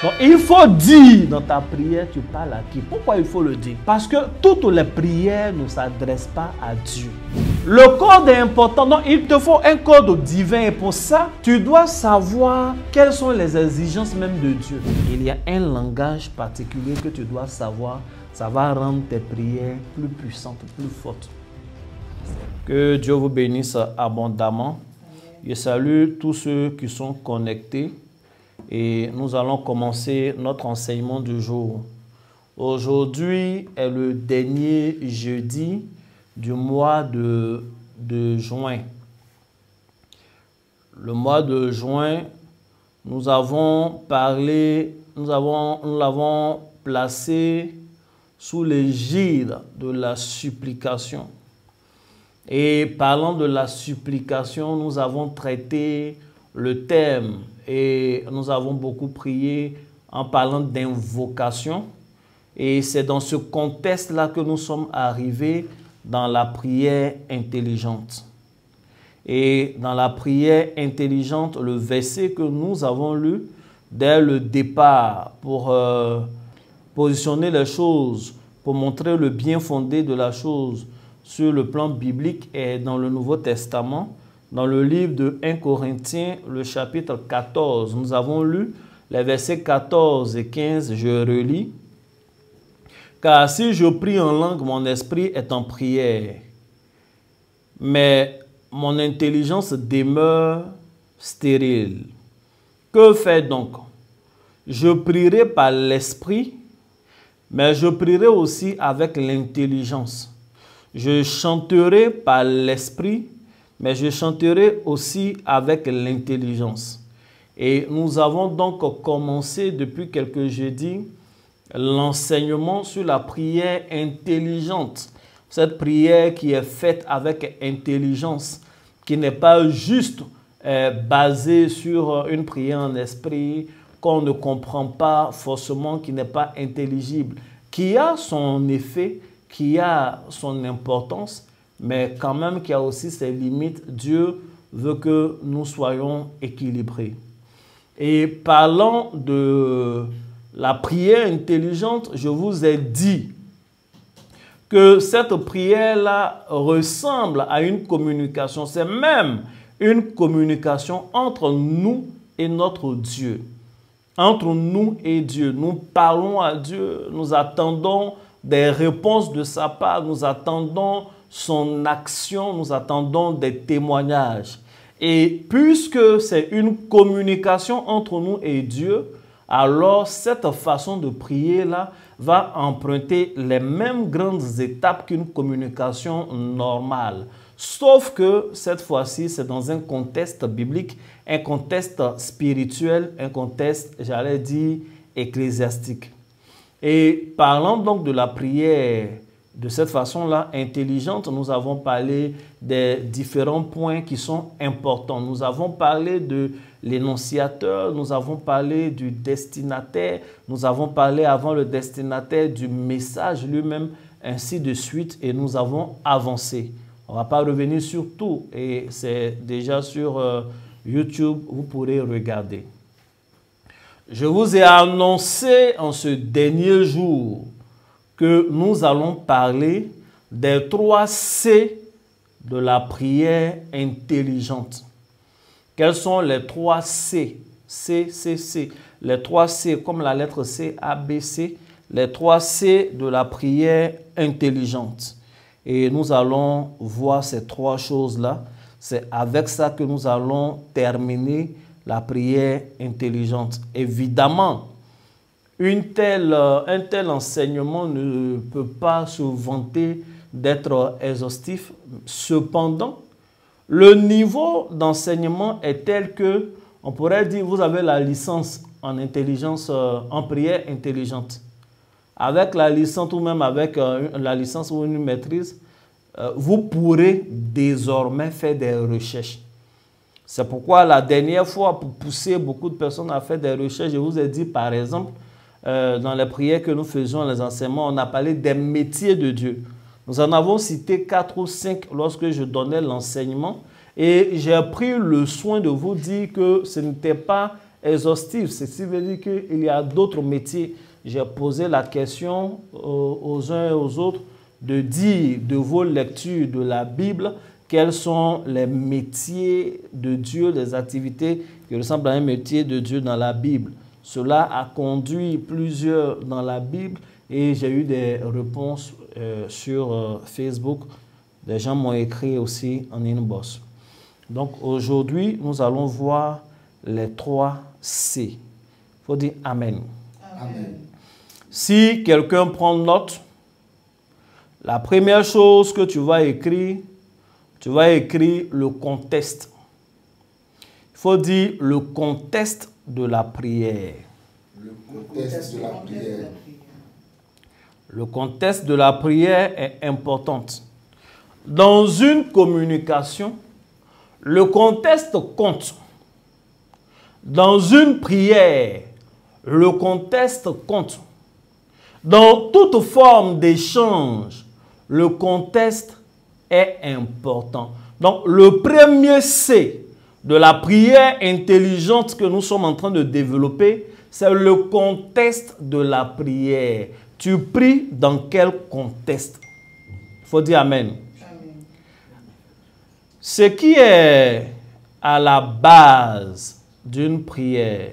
Donc, il faut dire dans ta prière, tu parles à qui? Pourquoi il faut le dire? Parce que toutes les prières ne s'adressent pas à Dieu. Le code est important, donc il te faut un code divin et pour ça, tu dois savoir quelles sont les exigences même de Dieu. Il y a un langage particulier que tu dois savoir, ça va rendre tes prières plus puissantes, plus fortes. Que Dieu vous bénisse abondamment. Je salue tous ceux qui sont connectés. Et nous allons commencer notre enseignement du jour. Aujourd'hui est le dernier jeudi du mois de juin. Le mois de juin, nous l'avons placé sous l'égide de la supplication. Et parlant de la supplication, nous avons traité le thème et nous avons beaucoup prié en parlant d'invocation. Et c'est dans ce contexte-là que nous sommes arrivés dans la prière intelligente. Et dans la prière intelligente, le verset que nous avons lu dès le départ pour positionner les choses, pour montrer le bien fondé de la chose sur le plan biblique est dans le Nouveau Testament. Dans le livre de 1 Corinthiens, le chapitre 14, nous avons lu les versets 14 et 15, je relis. « Car si je prie en langue, mon esprit est en prière, mais mon intelligence demeure stérile. Que faire donc? Je prierai par l'esprit, mais je prierai aussi avec l'intelligence. Je chanterai par l'esprit, mais je chanterai aussi avec l'intelligence. » Et nous avons donc commencé depuis quelques jeudis l'enseignement sur la prière intelligente. Cette prière qui est faite avec intelligence, qui n'est pas juste basée sur une prière en esprit, qu'on ne comprend pas forcément, qui n'est pas intelligible, qui a son effet, qui a son importance, mais quand même qui a aussi ses limites. Dieu veut que nous soyons équilibrés. Et parlant de la prière intelligente, je vous ai dit que cette prière-là ressemble à une communication. C'est même une communication entre nous et notre Dieu. Entre nous et Dieu. Nous parlons à Dieu, nous attendons des réponses de sa part, nous attendons son action, nous attendons des témoignages. Et puisque c'est une communication entre nous et Dieu, alors cette façon de prier-là va emprunter les mêmes grandes étapes qu'une communication normale. Sauf que cette fois-ci, c'est dans un contexte biblique, un contexte spirituel, un contexte, j'allais dire, ecclésiastique. Et parlant donc de la prière de cette façon-là, intelligente, nous avons parlé des différents points qui sont importants. Nous avons parlé de l'énonciateur, nous avons parlé du destinataire, nous avons parlé avant le destinataire du message lui-même, ainsi de suite, et nous avons avancé. On ne va pas revenir sur tout, et c'est déjà sur YouTube, vous pourrez regarder. Je vous ai annoncé en ce dernier jour que nous allons parler des 3 C de la prière intelligente. Quels sont les 3 C? C. Les 3 C, comme la lettre C, A, B, C. Les 3 C de la prière intelligente. Et nous allons voir ces 3 choses-là. C'est avec ça que nous allons terminer la prière intelligente. Évidemment, un tel enseignement ne peut pas se vanter d'être exhaustif. Cependant, le niveau d'enseignement est tel que, on pourrait dire, vous avez la licence en intelligence, en prière intelligente. Avec la licence ou même avec la licence ou une maîtrise, vous pourrez désormais faire des recherches. C'est pourquoi la dernière fois, pour pousser beaucoup de personnes à faire des recherches, je vous ai dit par exemple, dans les prières que nous faisons, les enseignements, on a parlé des métiers de Dieu. Nous en avons cité 4 ou 5 lorsque je donnais l'enseignement et j'ai pris le soin de vous dire que ce n'était pas exhaustive. Ceci veut dire qu'il y a d'autres métiers. J'ai posé la question aux uns et aux autres de dire de vos lectures de la Bible quels sont les métiers de Dieu, les activités qui ressemblent à un métier de Dieu dans la Bible. Cela a conduit plusieurs dans la Bible et j'ai eu des réponses sur Facebook. Des gens m'ont écrit aussi en inbox. Donc aujourd'hui, nous allons voir les 3 C. Il faut dire Amen. Amen. Si quelqu'un prend note, la première chose que tu vas écrire le contexte. Il faut dire le contexte de la prière. Le contexte de la prière. Le contexte de la prière est important. Dans une communication, le contexte compte. Dans une prière, le contexte compte. Dans toute forme d'échange, le contexte est important. Donc, le premier C de la prière intelligente que nous sommes en train de développer, c'est le contexte de la prière. Tu pries dans quel contexte? Il faut dire Amen. Amen. Ce qui est à la base d'une prière,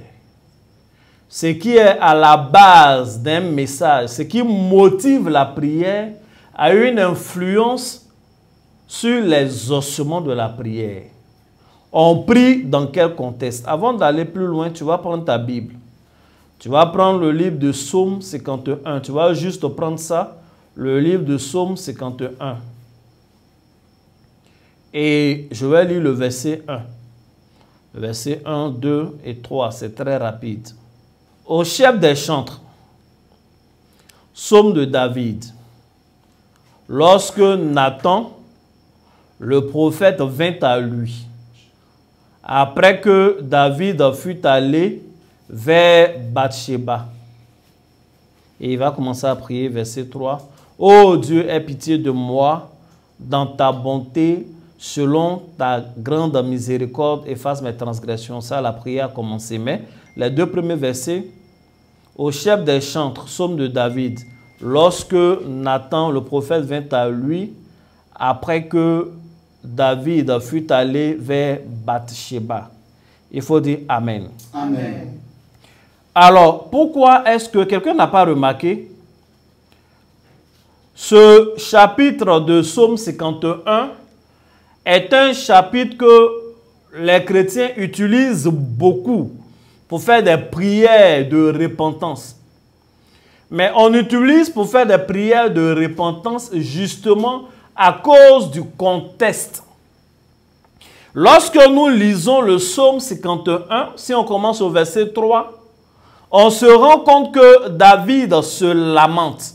ce qui est à la base d'un message, ce qui motive la prière, a une influence sur les ossements de la prière. On prie dans quel contexte? Avant d'aller plus loin, tu vas prendre ta Bible. Tu vas prendre le livre de Psaume 51. Tu vas juste prendre ça, le livre de Psaume 51. Et je vais lire le verset 1. Le verset 1, 2 et 3, c'est très rapide. Au chef des chantres, Psaume de David. Lorsque Nathan, le prophète, vint à lui, après que David fut allé vers Bathsheba. Et il va commencer à prier, verset 3. « Ô Dieu, aie pitié de moi, dans ta bonté, selon ta grande miséricorde, efface mes transgressions. » Ça, la prière a commencé. Mais les 2 premiers versets, au chef des chantres, Psaume de David, lorsque Nathan, le prophète, vint à lui, après que David fut allé vers Bathsheba. Il faut dire Amen. Amen. Alors, pourquoi est-ce que quelqu'un n'a pas remarqué? Ce chapitre de Psaume 51 est un chapitre que les chrétiens utilisent beaucoup pour faire des prières de repentance. Mais on utilise pour faire des prières de repentance justement à cause du contexte. Lorsque nous lisons le Psaume 51, si on commence au verset 3, on se rend compte que David se lamente.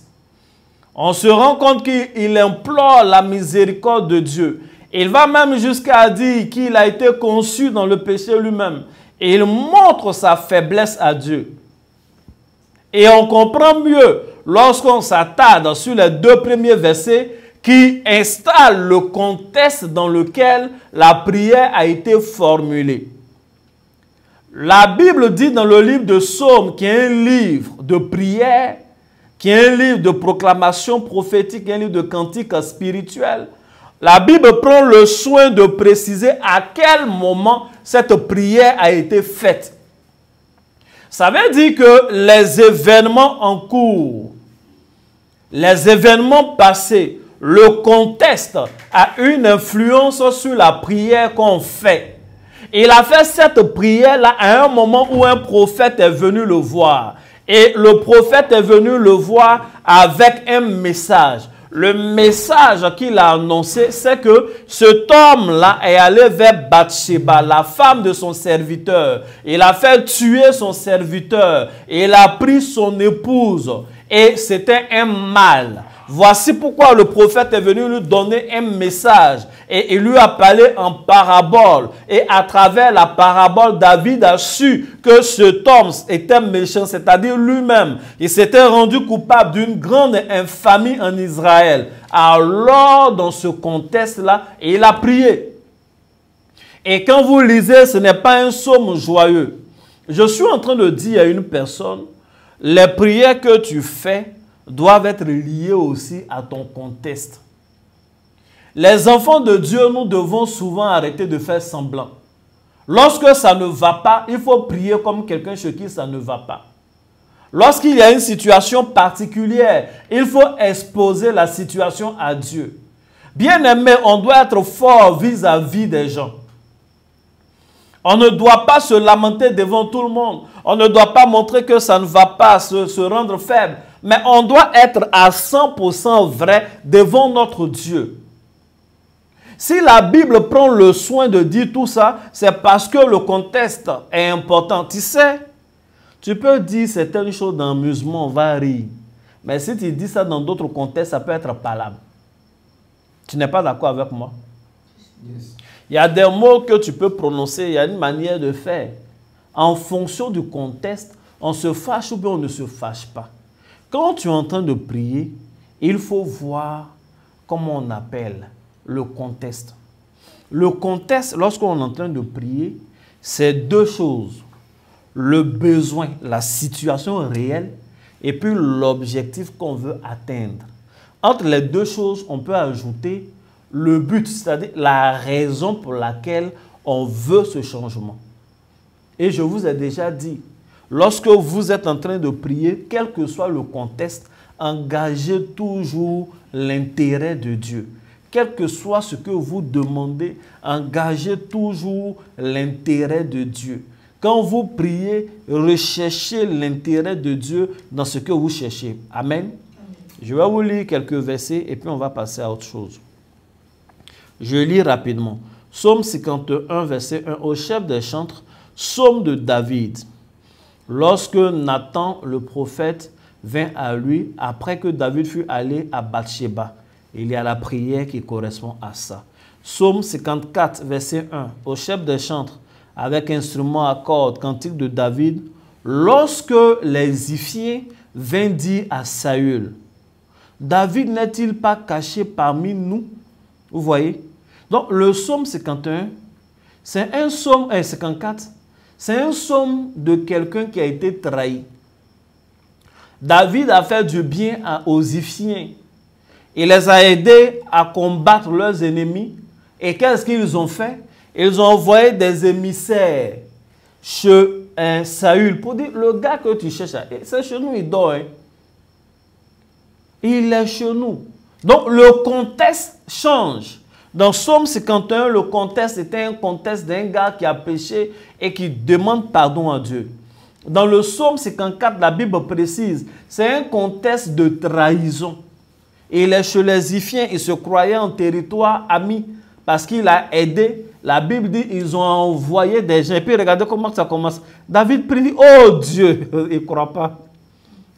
On se rend compte qu'il implore la miséricorde de Dieu. Il va même jusqu'à dire qu'il a été conçu dans le péché lui-même. Et il montre sa faiblesse à Dieu. Et on comprend mieux lorsqu'on s'attarde sur les 2 premiers versets qui installent le contexte dans lequel la prière a été formulée. La Bible dit dans le livre de Psaumes, qui est un livre de prière, qui est un livre de proclamation prophétique, un livre de cantique spirituel, la Bible prend le soin de préciser à quel moment cette prière a été faite. Ça veut dire que les événements en cours, les événements passés, le contexte a une influence sur la prière qu'on fait. Il a fait cette prière-là à un moment où un prophète est venu le voir. Et le prophète est venu le voir avec un message. Le message qu'il a annoncé, c'est que cet homme-là est allé vers Bathsheba, la femme de son serviteur. Il a fait tuer son serviteur. Il a pris son épouse. Et c'était un mal. Voici pourquoi le prophète est venu lui donner un message. Et il lui a parlé en parabole. Et à travers la parabole, David a su que cet homme était méchant, c'est-à-dire lui-même. Il s'était rendu coupable d'une grande infamie en Israël. Alors, dans ce contexte-là, il a prié. Et quand vous lisez, ce n'est pas un psaume joyeux. Je suis en train de dire à une personne, les prières que tu fais doivent être liées aussi à ton contexte. Les enfants de Dieu, nous devons souvent arrêter de faire semblant. Lorsque ça ne va pas, il faut prier comme quelqu'un chez qui ça ne va pas. Lorsqu'il y a une situation particulière, il faut exposer la situation à Dieu. Bien-aimé, on doit être fort vis-à-vis des gens. On ne doit pas se lamenter devant tout le monde. On ne doit pas montrer que ça ne va pas, se rendre faible. Mais on doit être à 100% vrai devant notre Dieu. Si la Bible prend le soin de dire tout ça, c'est parce que le contexte est important. Tu sais, tu peux dire certaines choses d'amusement, on va rire. Mais si tu dis ça dans d'autres contextes, ça peut être palable. Tu n'es pas d'accord avec moi? Yes. Il y a des mots que tu peux prononcer, il y a une manière de faire. En fonction du contexte, on se fâche ou bien on ne se fâche pas. Quand tu es en train de prier, il faut voir comment on appelle le contexte. Le contexte, lorsqu'on est en train de prier, c'est deux choses. Le besoin, la situation réelle, et puis l'objectif qu'on veut atteindre. Entre les deux choses, on peut ajouter le but, c'est-à-dire la raison pour laquelle on veut ce changement. Et je vous ai déjà dit, lorsque vous êtes en train de prier, quel que soit le contexte, engagez toujours l'intérêt de Dieu. Quel que soit ce que vous demandez, engagez toujours l'intérêt de Dieu. Quand vous priez, recherchez l'intérêt de Dieu dans ce que vous cherchez. Amen. Je vais vous lire quelques versets et puis on va passer à autre chose. Je lis rapidement. Psaume 51, verset 1. Au chef des chantres, psaume de David. Lorsque Nathan, le prophète, vint à lui, après que David fut allé à Bathsheba, il y a la prière qui correspond à ça. Psaume 54, verset 1. Au chef des chantres, avec instrument à cordes, cantique de David, lorsque les Iphiens vinrent dire à Saül, David n'est-il pas caché parmi nous? Vous voyez? Donc, le psaume 51, c'est un psaume, 54, c'est un psaume de quelqu'un qui a été trahi. David a fait du bien aux Iphiens. Il les a aidés à combattre leurs ennemis. Et qu'est-ce qu'ils ont fait? Ils ont envoyé des émissaires chez Saül pour dire, le gars que tu cherches, c'est chez nous, il dort. Hein? Il est chez nous. Donc, le contexte change. Dans Psaume 51, le contexte était un contexte d'un gars qui a péché et qui demande pardon à Dieu. Dans le Psaume 54, la Bible précise, c'est un contexte de trahison. Et il est chez les Iphiens, il se croyait en territoire ami parce qu'il a aidé. La Bible dit ils ont envoyé des gens. Et puis regardez comment ça commence. David prie, oh Dieu, il ne croit pas.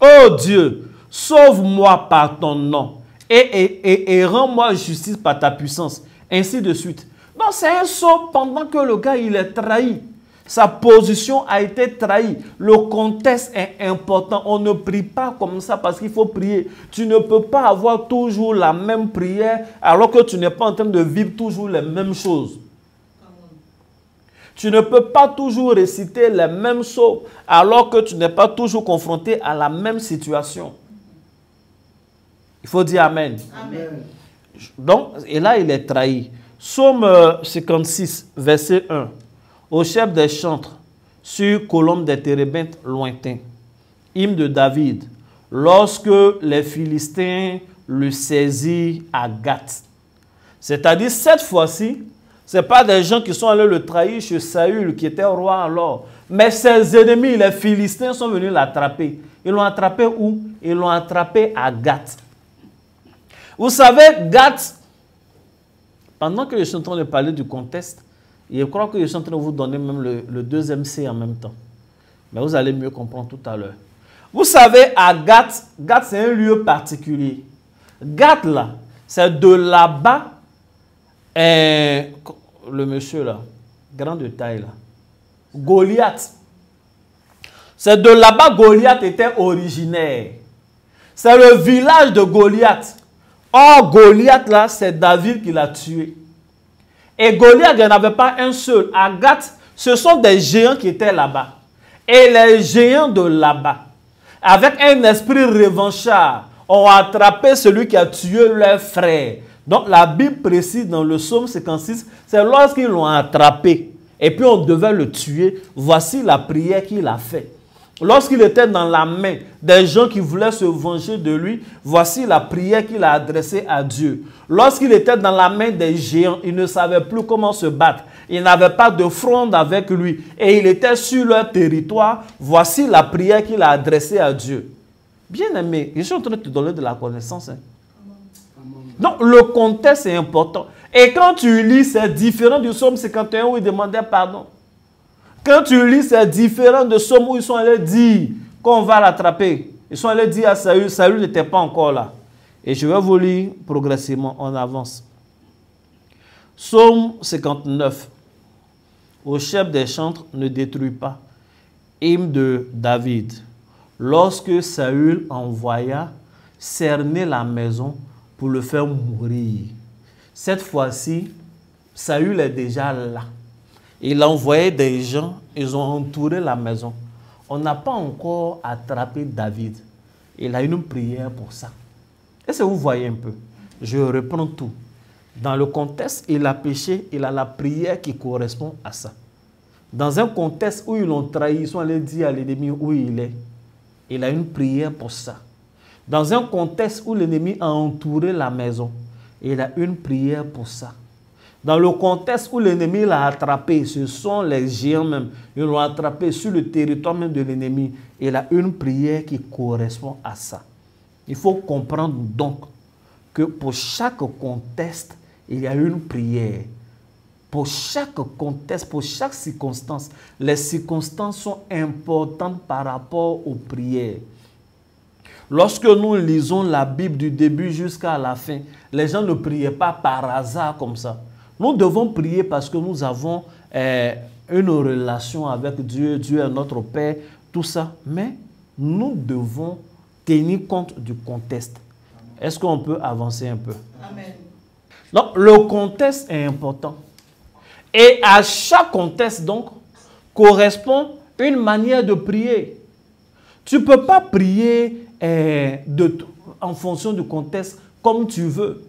Oh Dieu, sauve-moi par ton nom et rends-moi justice par ta puissance. Ainsi de suite. Donc c'est un saut pendant que le gars il est trahi. Sa position a été trahie. Le contexte est important. On ne prie pas comme ça parce qu'il faut prier. Tu ne peux pas avoir toujours la même prière alors que tu n'es pas en train de vivre toujours les mêmes choses. Tu ne peux pas toujours réciter les mêmes choses alors que tu n'es pas toujours confronté à la même situation. Il faut dire Amen. Amen. Donc, et là, il est trahi. Psaume 56, verset 1. Au chef des chantres, sur colombe des térébintes lointains. Hymne de David. Lorsque les Philistins le saisirent à Gath. C'est-à-dire, cette fois-ci, ce n'est pas des gens qui sont allés le trahir chez Saül, qui était roi alors. Mais ses ennemis, les Philistins, sont venus l'attraper. Ils l'ont attrapé où? Ils l'ont attrapé à Gath. Vous savez, Gath, pendant que je suis en train de parler du contexte, je crois que je suis en train de vous donner même le deuxième C en même temps. Mais vous allez mieux comprendre tout à l'heure. Vous savez, à Gath, Gath c'est un lieu particulier. Gath, là, c'est de là-bas, le monsieur là, grand de taille là, Goliath. C'est de là-bas Goliath était originaire. C'est le village de Goliath. Or, Goliath là, c'est David qui l'a tué. Et Goliath, il n'y en avait pas un seul. À Gath, ce sont des géants qui étaient là-bas. Et les géants de là-bas, avec un esprit revanchard, ont attrapé celui qui a tué leur frère. Donc la Bible précise dans le psaume 56, c'est lorsqu'ils l'ont attrapé et puis on devait le tuer, voici la prière qu'il a faite. Lorsqu'il était dans la main des gens qui voulaient se venger de lui, voici la prière qu'il a adressée à Dieu. Lorsqu'il était dans la main des géants, il ne savait plus comment se battre. Il n'avait pas de fronde avec lui et il était sur leur territoire. Voici la prière qu'il a adressée à Dieu. Bien-aimé, je suis en train de te donner de la connaissance. Hein. Donc, le contexte est important. Et quand tu lis, c'est différent du psaume 51 où il demandait pardon. Quand tu lis, c'est différent de psaume où ils sont allés dire qu'on va l'attraper. Ils sont allés dire à Saül, Saül n'était pas encore là. Et je vais vous lire progressivement, on avance. Psaume 59. Au chef des chantres, ne détruis pas. Hymne de David. Lorsque Saül envoya cerner la maison pour le faire mourir. Cette fois-ci, Saül est déjà là. Il a envoyé des gens, ils ont entouré la maison. On n'a pas encore attrapé David. Il a une prière pour ça. Est-ce que vous voyez un peu? Je reprends tout. Dans le contexte, il a péché, il a la prière qui correspond à ça. Dans un contexte où ils l'ont trahi, ils sont allés dire à l'ennemi où il est. Il a une prière pour ça. Dans un contexte où l'ennemi a entouré la maison, il a une prière pour ça. Dans le contexte où l'ennemi l'a attrapé, ce sont les géants même, ils l'ont attrapé sur le territoire même de l'ennemi. Il a une prière qui correspond à ça. Il faut comprendre donc que pour chaque contexte, il y a une prière. Pour chaque contexte, pour chaque circonstance, les circonstances sont importantes par rapport aux prières. Lorsque nous lisons la Bible du début jusqu'à la fin, les gens ne priaient pas par hasard comme ça. Nous devons prier parce que nous avons une relation avec Dieu, Dieu est notre Père, tout ça. Mais nous devons tenir compte du contexte. Est-ce qu'on peut avancer un peu? Amen. Donc, le contexte est important. Et à chaque contexte, donc, correspond une manière de prier. Tu ne peux pas prier en fonction du contexte comme tu veux.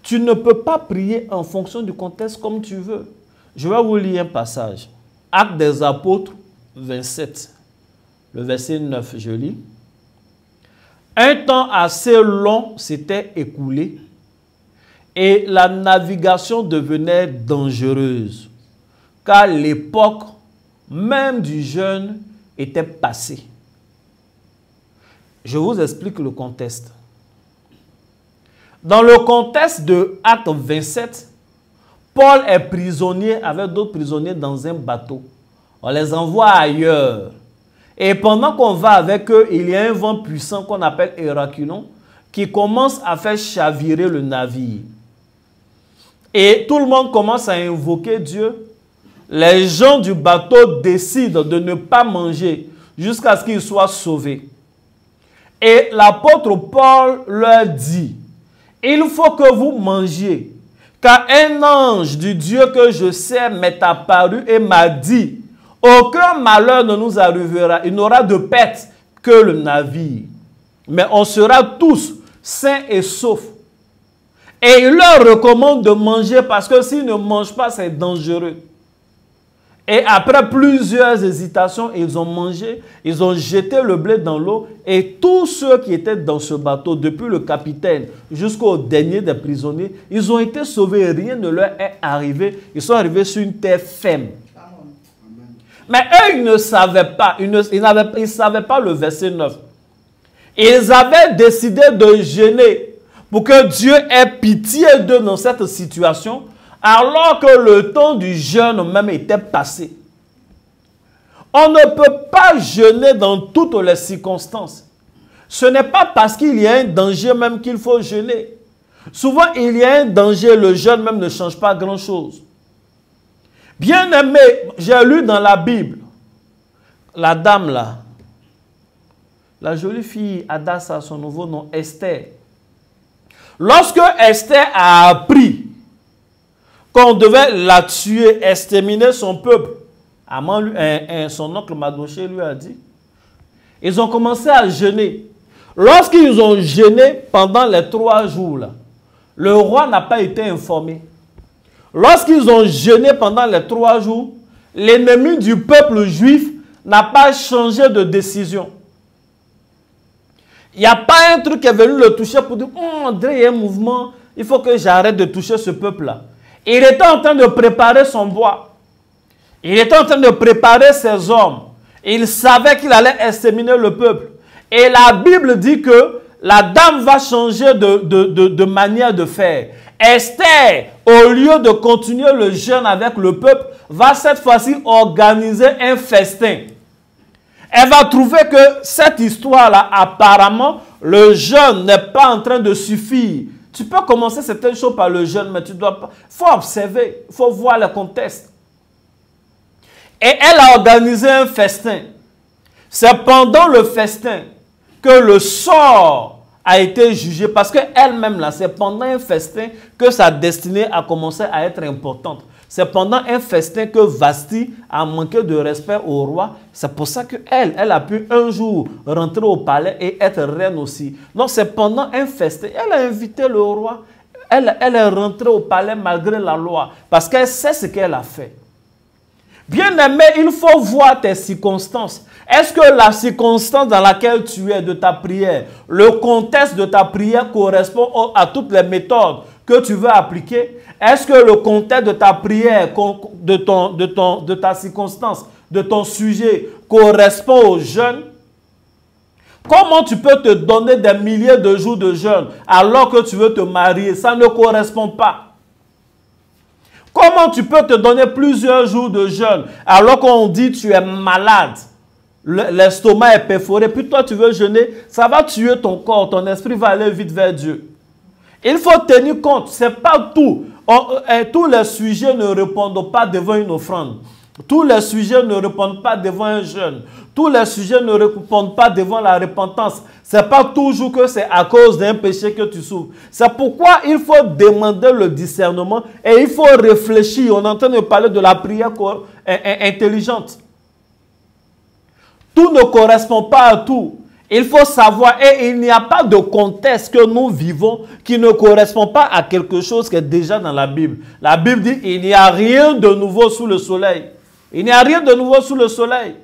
Tu ne peux pas prier en fonction du contexte comme tu veux. Je vais vous lire un passage. Actes des Apôtres 27, le verset 9, je lis. Un temps assez long s'était écoulé et la navigation devenait dangereuse, car l'époque même du jeûne était passée. Je vous explique le contexte. Dans le contexte de Acte 27, Paul est prisonnier avec d'autres prisonniers dans un bateau. On les envoie ailleurs. Et pendant qu'on va avec eux, il y a un vent puissant qu'on appelle Héraculon qui commence à faire chavirer le navire. Et tout le monde commence à invoquer Dieu. Les gens du bateau décident de ne pas manger jusqu'à ce qu'ils soient sauvés. Et l'apôtre Paul leur dit, il faut que vous mangiez, car un ange du Dieu que je sers m'est apparu et m'a dit, aucun malheur ne nous arrivera, il n'aura de perte que le navire, mais on sera tous sains et saufs. Et il leur recommande de manger parce que s'ils ne mangent pas, c'est dangereux. Et après plusieurs hésitations, ils ont mangé, ils ont jeté le blé dans l'eau et tous ceux qui étaient dans ce bateau, depuis le capitaine jusqu'au dernier des prisonniers, ils ont été sauvés, rien ne leur est arrivé. Ils sont arrivés sur une terre ferme. Mais eux, ils ne savaient pas, ils ne savaient pas le verset 9. Ils avaient décidé de jeûner pour que Dieu ait pitié d'eux dans cette situation, alors que le temps du jeûne même était passé. On ne peut pas jeûner dans toutes les circonstances. Ce n'est pas parce qu'il y a un danger même qu'il faut jeûner. Souvent, il y a un danger, le jeûne même ne change pas grand-chose. Bien aimé, j'ai lu dans la Bible, la dame là, la jolie fille Adassa, son nouveau nom, Esther. Lorsque Esther a appris qu'on devait la tuer, exterminer son peuple, Son oncle Mardochée lui a dit. Ils ont commencé à jeûner. Lorsqu'ils ont jeûné pendant les 3 jours, là, le roi n'a pas été informé. Lorsqu'ils ont jeûné pendant les 3 jours, l'ennemi du peuple juif n'a pas changé de décision. Il n'y a pas un truc qui est venu le toucher pour dire « André, il y a un mouvement, il faut que j'arrête de toucher ce peuple-là. » Il était en train de préparer son bois. Il était en train de préparer ses hommes. Il savait qu'il allait exterminer le peuple. Et la Bible dit que la dame va changer de manière de faire. Esther, au lieu de continuer le jeûne avec le peuple, va cette fois-ci organiser un festin. Elle va trouver que cette histoire-là, apparemment, le jeûne n'est pas en train de suffire. Tu peux commencer certaines choses par le jeûne, mais tu dois pas. Il faut observer, il faut voir le contexte. Et elle a organisé un festin. C'est pendant le festin que le sort a été jugé, parce qu'elle-même, là, c'est pendant un festin que sa destinée a commencé à être importante. C'est pendant un festin que Vasti a manqué de respect au roi. C'est pour ça qu'elle a pu un jour rentrer au palais et être reine aussi. Donc c'est pendant un festin. Elle a invité le roi. Elle est rentrée au palais malgré la loi, parce qu'elle sait ce qu'elle a fait. Bien-aimé, il faut voir tes circonstances. Est-ce que la circonstance dans laquelle tu es de ta prière, le contexte de ta prière correspond à toutes les méthodes que tu veux appliquer? Est-ce que le contexte de ta prière, de ta circonstance, de ton sujet correspond au jeûne? Comment tu peux te donner des milliers de jours de jeûne alors que tu veux te marier? Ça ne correspond pas. Comment tu peux te donner plusieurs jours de jeûne alors qu'on dit tu es malade, l'estomac est perforé, puis toi tu veux jeûner? Ça va tuer ton corps, ton esprit va aller vite vers Dieu. Il faut tenir compte, ce n'est pas tout. Tous les sujets ne répondent pas devant une offrande. Tous les sujets ne répondent pas devant un jeûne. Tous les sujets ne répondent pas devant la repentance. Ce n'est pas toujours que c'est à cause d'un péché que tu souffres. C'est pourquoi il faut demander le discernement et il faut réfléchir. On est en train de parler de la prière intelligente. Tout ne correspond pas à tout. Il faut savoir, et il n'y a pas de contexte que nous vivons qui ne correspond pas à quelque chose qui est déjà dans la Bible. La Bible dit qu'il n'y a rien de nouveau sous le soleil. Il n'y a rien de nouveau sous le soleil.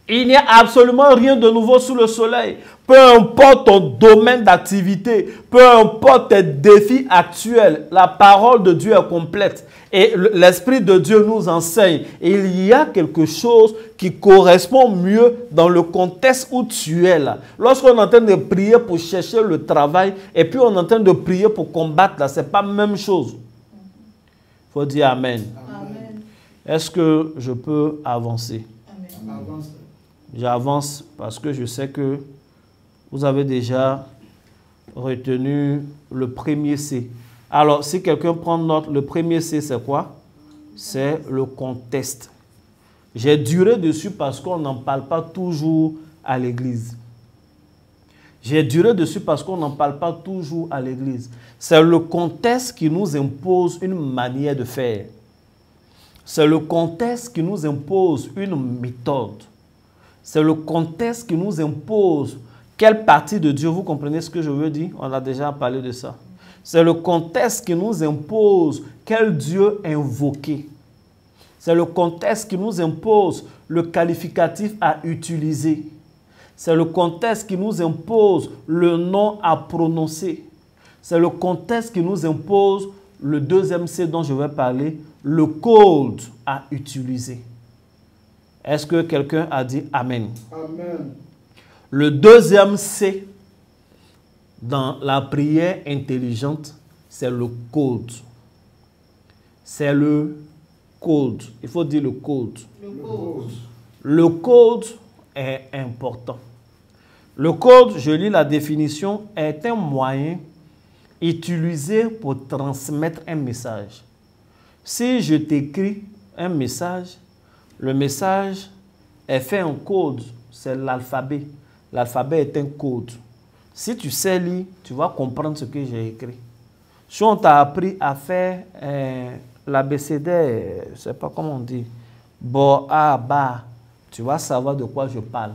Il n'y a absolument rien de nouveau sous le soleil. Peu importe ton domaine d'activité, peu importe tes défis actuels, la parole de Dieu est complète. Et l'Esprit de Dieu nous enseigne. Et il y a quelque chose qui correspond mieux dans le contexte où tu es là. Lorsqu'on est en train de prier pour chercher le travail et puis on est en train de prier pour combattre là, ce n'est pas la même chose. Il faut dire Amen. Amen. Est-ce que je peux avancer? Amen. J'avance parce que je sais que vous avez déjà retenu le premier C. Alors, si quelqu'un prend note, le premier C, c'est quoi? C'est le contexte. J'ai duré dessus parce qu'on n'en parle pas toujours à l'église. J'ai duré dessus parce qu'on n'en parle pas toujours à l'église. C'est le contexte qui nous impose une manière de faire. C'est le contexte qui nous impose une méthode. C'est le contexte qui nous impose quelle partie de Dieu, vous comprenez ce que je veux dire? On a déjà parlé de ça. C'est le contexte qui nous impose quel Dieu invoquer. C'est le contexte qui nous impose le qualificatif à utiliser. C'est le contexte qui nous impose le nom à prononcer. C'est le contexte qui nous impose le deuxième C dont je vais parler, le code à utiliser. Est-ce que quelqu'un a dit Amen? Amen. Le deuxième C dans la prière intelligente, c'est le code. C'est le code. Il faut dire le code. Le code. Le code est important. Le code, je lis la définition, est un moyen utilisé pour transmettre un message. Si je t'écris un message, le message est fait en code, c'est l'alphabet. L'alphabet est un code. Si tu sais lire, tu vas comprendre ce que j'ai écrit. Si on t'a appris à faire l'abécédaire, je ne sais pas comment on dit, Bo, a, ba, tu vas savoir de quoi je parle.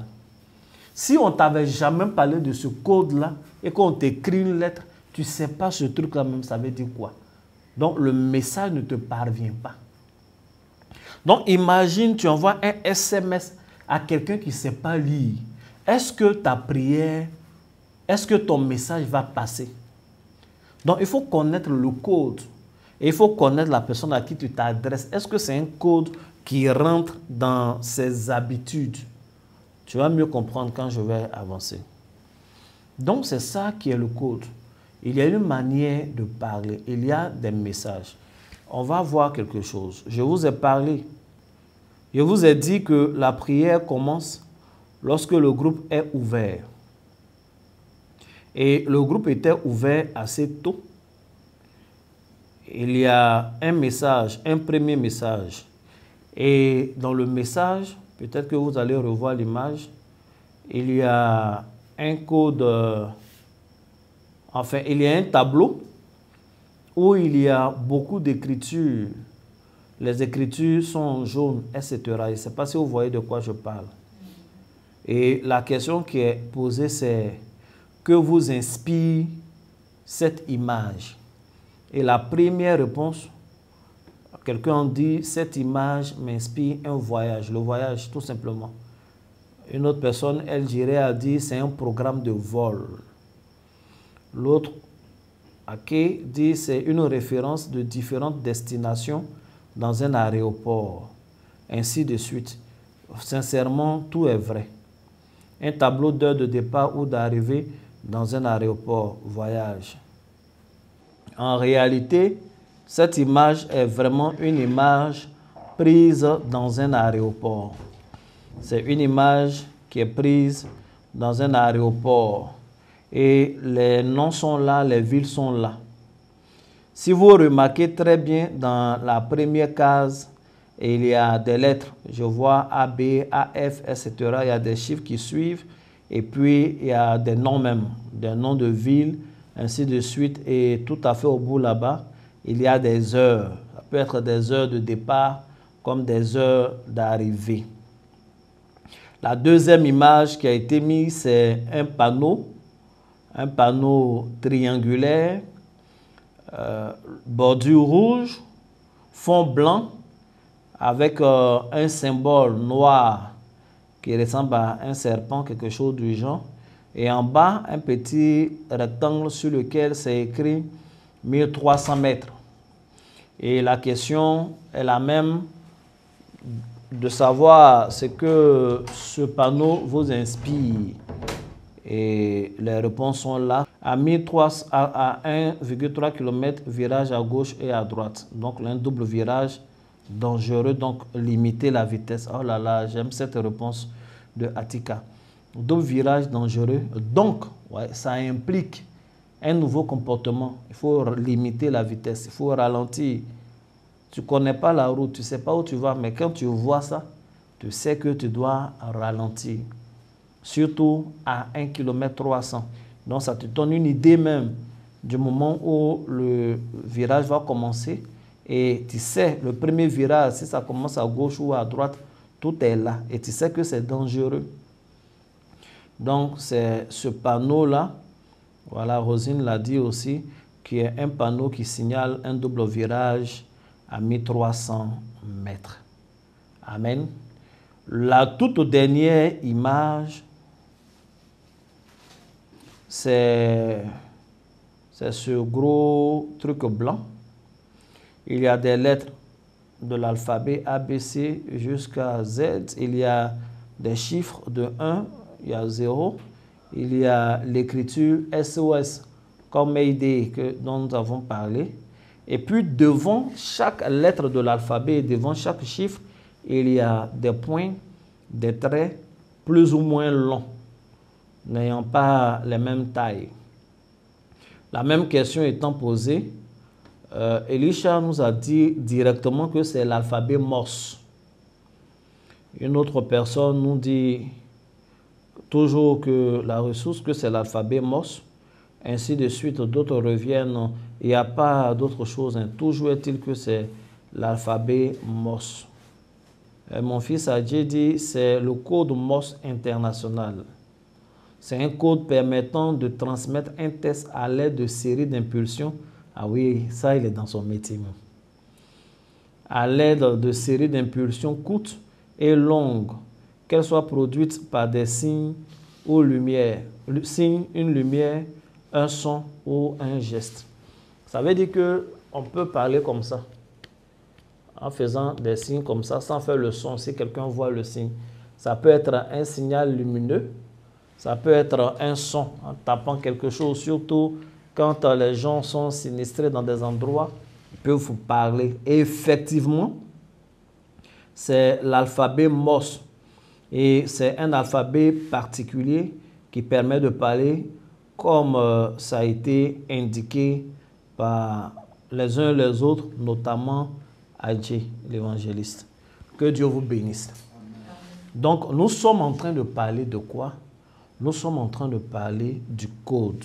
Si on t'avait jamais parlé de ce code-là et qu'on t'écrit une lettre, tu ne sais pas ce truc-là même, ça veut dire quoi. Donc, le message ne te parvient pas. Donc, imagine, tu envoies un SMS à quelqu'un qui ne sait pas lire. Est-ce que ta prière, est-ce que ton message va passer? Donc, il faut connaître le code. Et il faut connaître la personne à qui tu t'adresses. Est-ce que c'est un code qui rentre dans ses habitudes? Tu vas mieux comprendre quand je vais avancer. Donc, c'est ça qui est le code. Il y a une manière de parler. Il y a des messages. On va voir quelque chose. Je vous ai parlé. Je vous ai dit que la prière commence lorsque le groupe est ouvert. Et le groupe était ouvert assez tôt. Il y a un message, un premier message. Et dans le message, peut-être que vous allez revoir l'image, il y a un code, enfin, il y a un tableau où il y a beaucoup d'écritures. Les écritures sont jaunes, etc. Je ne sais pas si vous voyez de quoi je parle. Et la question qui est posée, c'est que vous inspire cette image? Et la première réponse, quelqu'un dit, cette image m'inspire un voyage, le voyage tout simplement. Une autre personne, elle dirait à dire, c'est un programme de vol. L'autre, Ake, dit, c'est une référence de différentes destinations dans un aéroport, ainsi de suite. Sincèrement, tout est vrai. Un tableau d'heure de départ ou d'arrivée dans un aéroport, voyage. En réalité, cette image est vraiment une image prise dans un aéroport. C'est une image qui est prise dans un aéroport. Et les noms sont là, les villes sont là. Si vous remarquez très bien, dans la première case, il y a des lettres. Je vois A, B, A, F, etc. Il y a des chiffres qui suivent. Et puis, il y a des noms même, des noms de villes, ainsi de suite. Et tout à fait au bout là-bas, il y a des heures. Ça peut être des heures de départ comme des heures d'arrivée. La deuxième image qui a été mise, c'est un panneau triangulaire, bordure rouge, fond blanc, avec un symbole noir qui ressemble à un serpent, quelque chose du genre. Et en bas, un petit rectangle sur lequel c'est écrit 1300 mètres. Et la question est la même, de savoir ce que ce panneau vous inspire. Et les réponses sont là. À 1,3 km, virage à gauche et à droite. Donc, un double virage dangereux, donc limiter la vitesse. Oh là là, j'aime cette réponse de Atika. Double virage dangereux. Donc, ouais, ça implique un nouveau comportement. Il faut limiter la vitesse, il faut ralentir. Tu ne connais pas la route, tu ne sais pas où tu vas, mais quand tu vois ça, tu sais que tu dois ralentir. Surtout à 1,3 km. Donc, ça te donne une idée même du moment où le virage va commencer. Et tu sais, le premier virage, si ça commence à gauche ou à droite, tout est là. Et tu sais que c'est dangereux. Donc, c'est ce panneau-là, voilà, Rosine l'a dit aussi, qui est un panneau qui signale un double virage à 1300 mètres. Amen. La toute dernière image, c'est ce gros truc blanc. Il y a des lettres de l'alphabet ABC jusqu'à Z. Il y a des chiffres de 1, il y a 0. Il y a l'écriture SOS, comme Mayday dont nous avons parlé. Et puis devant chaque lettre de l'alphabet, devant chaque chiffre, il y a des points, des traits plus ou moins longs, n'ayant pas les mêmes tailles. La même question étant posée, Elisha nous a dit directement que c'est l'alphabet Morse. Une autre personne nous dit toujours que la ressource, que c'est l'alphabet Morse. Ainsi de suite, d'autres reviennent. Il n'y a pas d'autre chose. Hein. Toujours est-il que c'est l'alphabet Morse. Mon fils Adjé dit, c'est le code Morse international. C'est un code permettant de transmettre un test à l'aide de séries d'impulsions. Ah oui, ça, il est dans son métier. À l'aide de séries d'impulsions courtes et longues, qu'elles soient produites par des signes ou lumière, une lumière, un son ou un geste. Ça veut dire qu'on peut parler comme ça, en faisant des signes comme ça, sans faire le son, si quelqu'un voit le signe. Ça peut être un signal lumineux, ça peut être un son, en tapant quelque chose, surtout quand les gens sont sinistrés dans des endroits, ils peuvent vous parler. Et effectivement, c'est l'alphabet Morse. Et c'est un alphabet particulier qui permet de parler comme ça a été indiqué par les uns et les autres, notamment Adjé, l'évangéliste. Que Dieu vous bénisse. Donc, nous sommes en train de parler de quoi? Nous sommes en train de parler du code.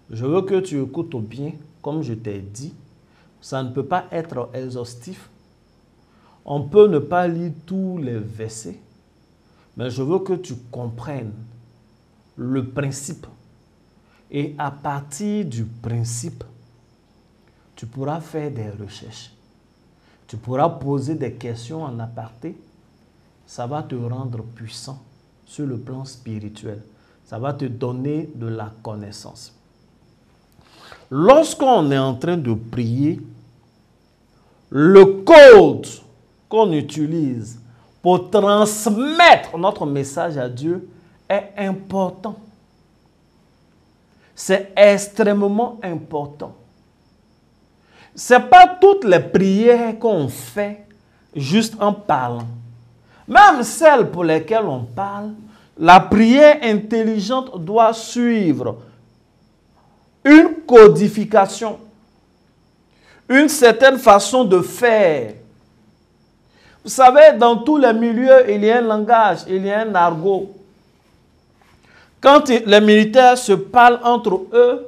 Je veux que tu écoutes bien, comme je t'ai dit, ça ne peut pas être exhaustif. On peut ne pas lire tous les versets, mais je veux que tu comprennes le principe. Et à partir du principe, tu pourras faire des recherches. Tu pourras poser des questions en aparté. Ça va te rendre puissant sur le plan spirituel. Ça va te donner de la connaissance. Lorsqu'on est en train de prier, le code qu'on utilise pour transmettre notre message à Dieu est important. C'est extrêmement important. Ce n'est pas toutes les prières qu'on fait juste en parlant. Même celles pour lesquelles on parle, la prière intelligente doit suivre une codification, une certaine façon de faire. Vous savez, dans tous les milieux, il y a un langage, il y a un argot. Quand les militaires se parlent entre eux,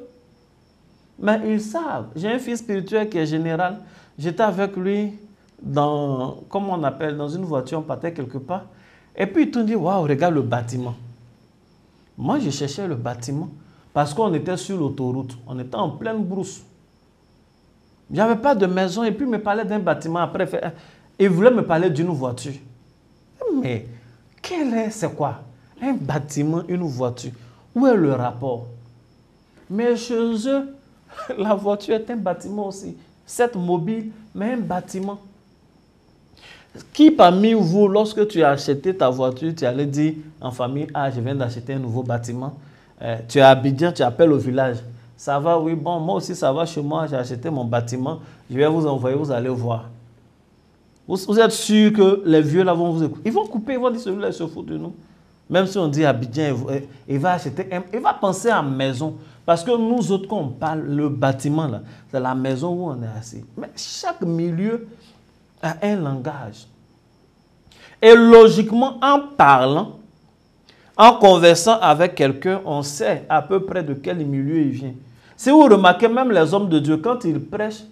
mais ils savent. J'ai un fils spirituel qui est général. J'étais avec lui dans, comment on appelle, dans une voiture, on partait quelque part. Et puis ils t'ont dit, waouh, regarde le bâtiment. Moi, je cherchais le bâtiment parce qu'on était sur l'autoroute. On était en pleine brousse. Il n'y avait pas de maison et puis il me parlait d'un bâtiment. Après, il voulait me parler d'une voiture. Mais c'est quoi? Un bâtiment, une voiture. Où est le rapport? Mais chez eux, la voiture est un bâtiment aussi. C'est mobile, mais un bâtiment. Qui parmi vous, lorsque tu as acheté ta voiture, tu allais dire en famille, ah, je viens d'acheter un nouveau bâtiment. Tu es à Abidjan, tu appelles au village. Ça va, oui, bon, moi aussi ça va chez moi, j'ai acheté mon bâtiment. Je vais vous envoyer, vous allez voir. Vous êtes sûr que les vieux là vont vous écouter? Ils vont couper, ils vont dire celui-là, il se fout de nous. Même si on dit Abidjan, il va acheter, il va penser à maison. Parce que nous autres, quand on parle, le bâtiment là, c'est la maison où on est assis. Mais chaque milieu a un langage. Et logiquement, en parlant, en conversant avec quelqu'un, on sait à peu près de quel milieu il vient. Si vous remarquez, même les hommes de Dieu, quand ils prêchent,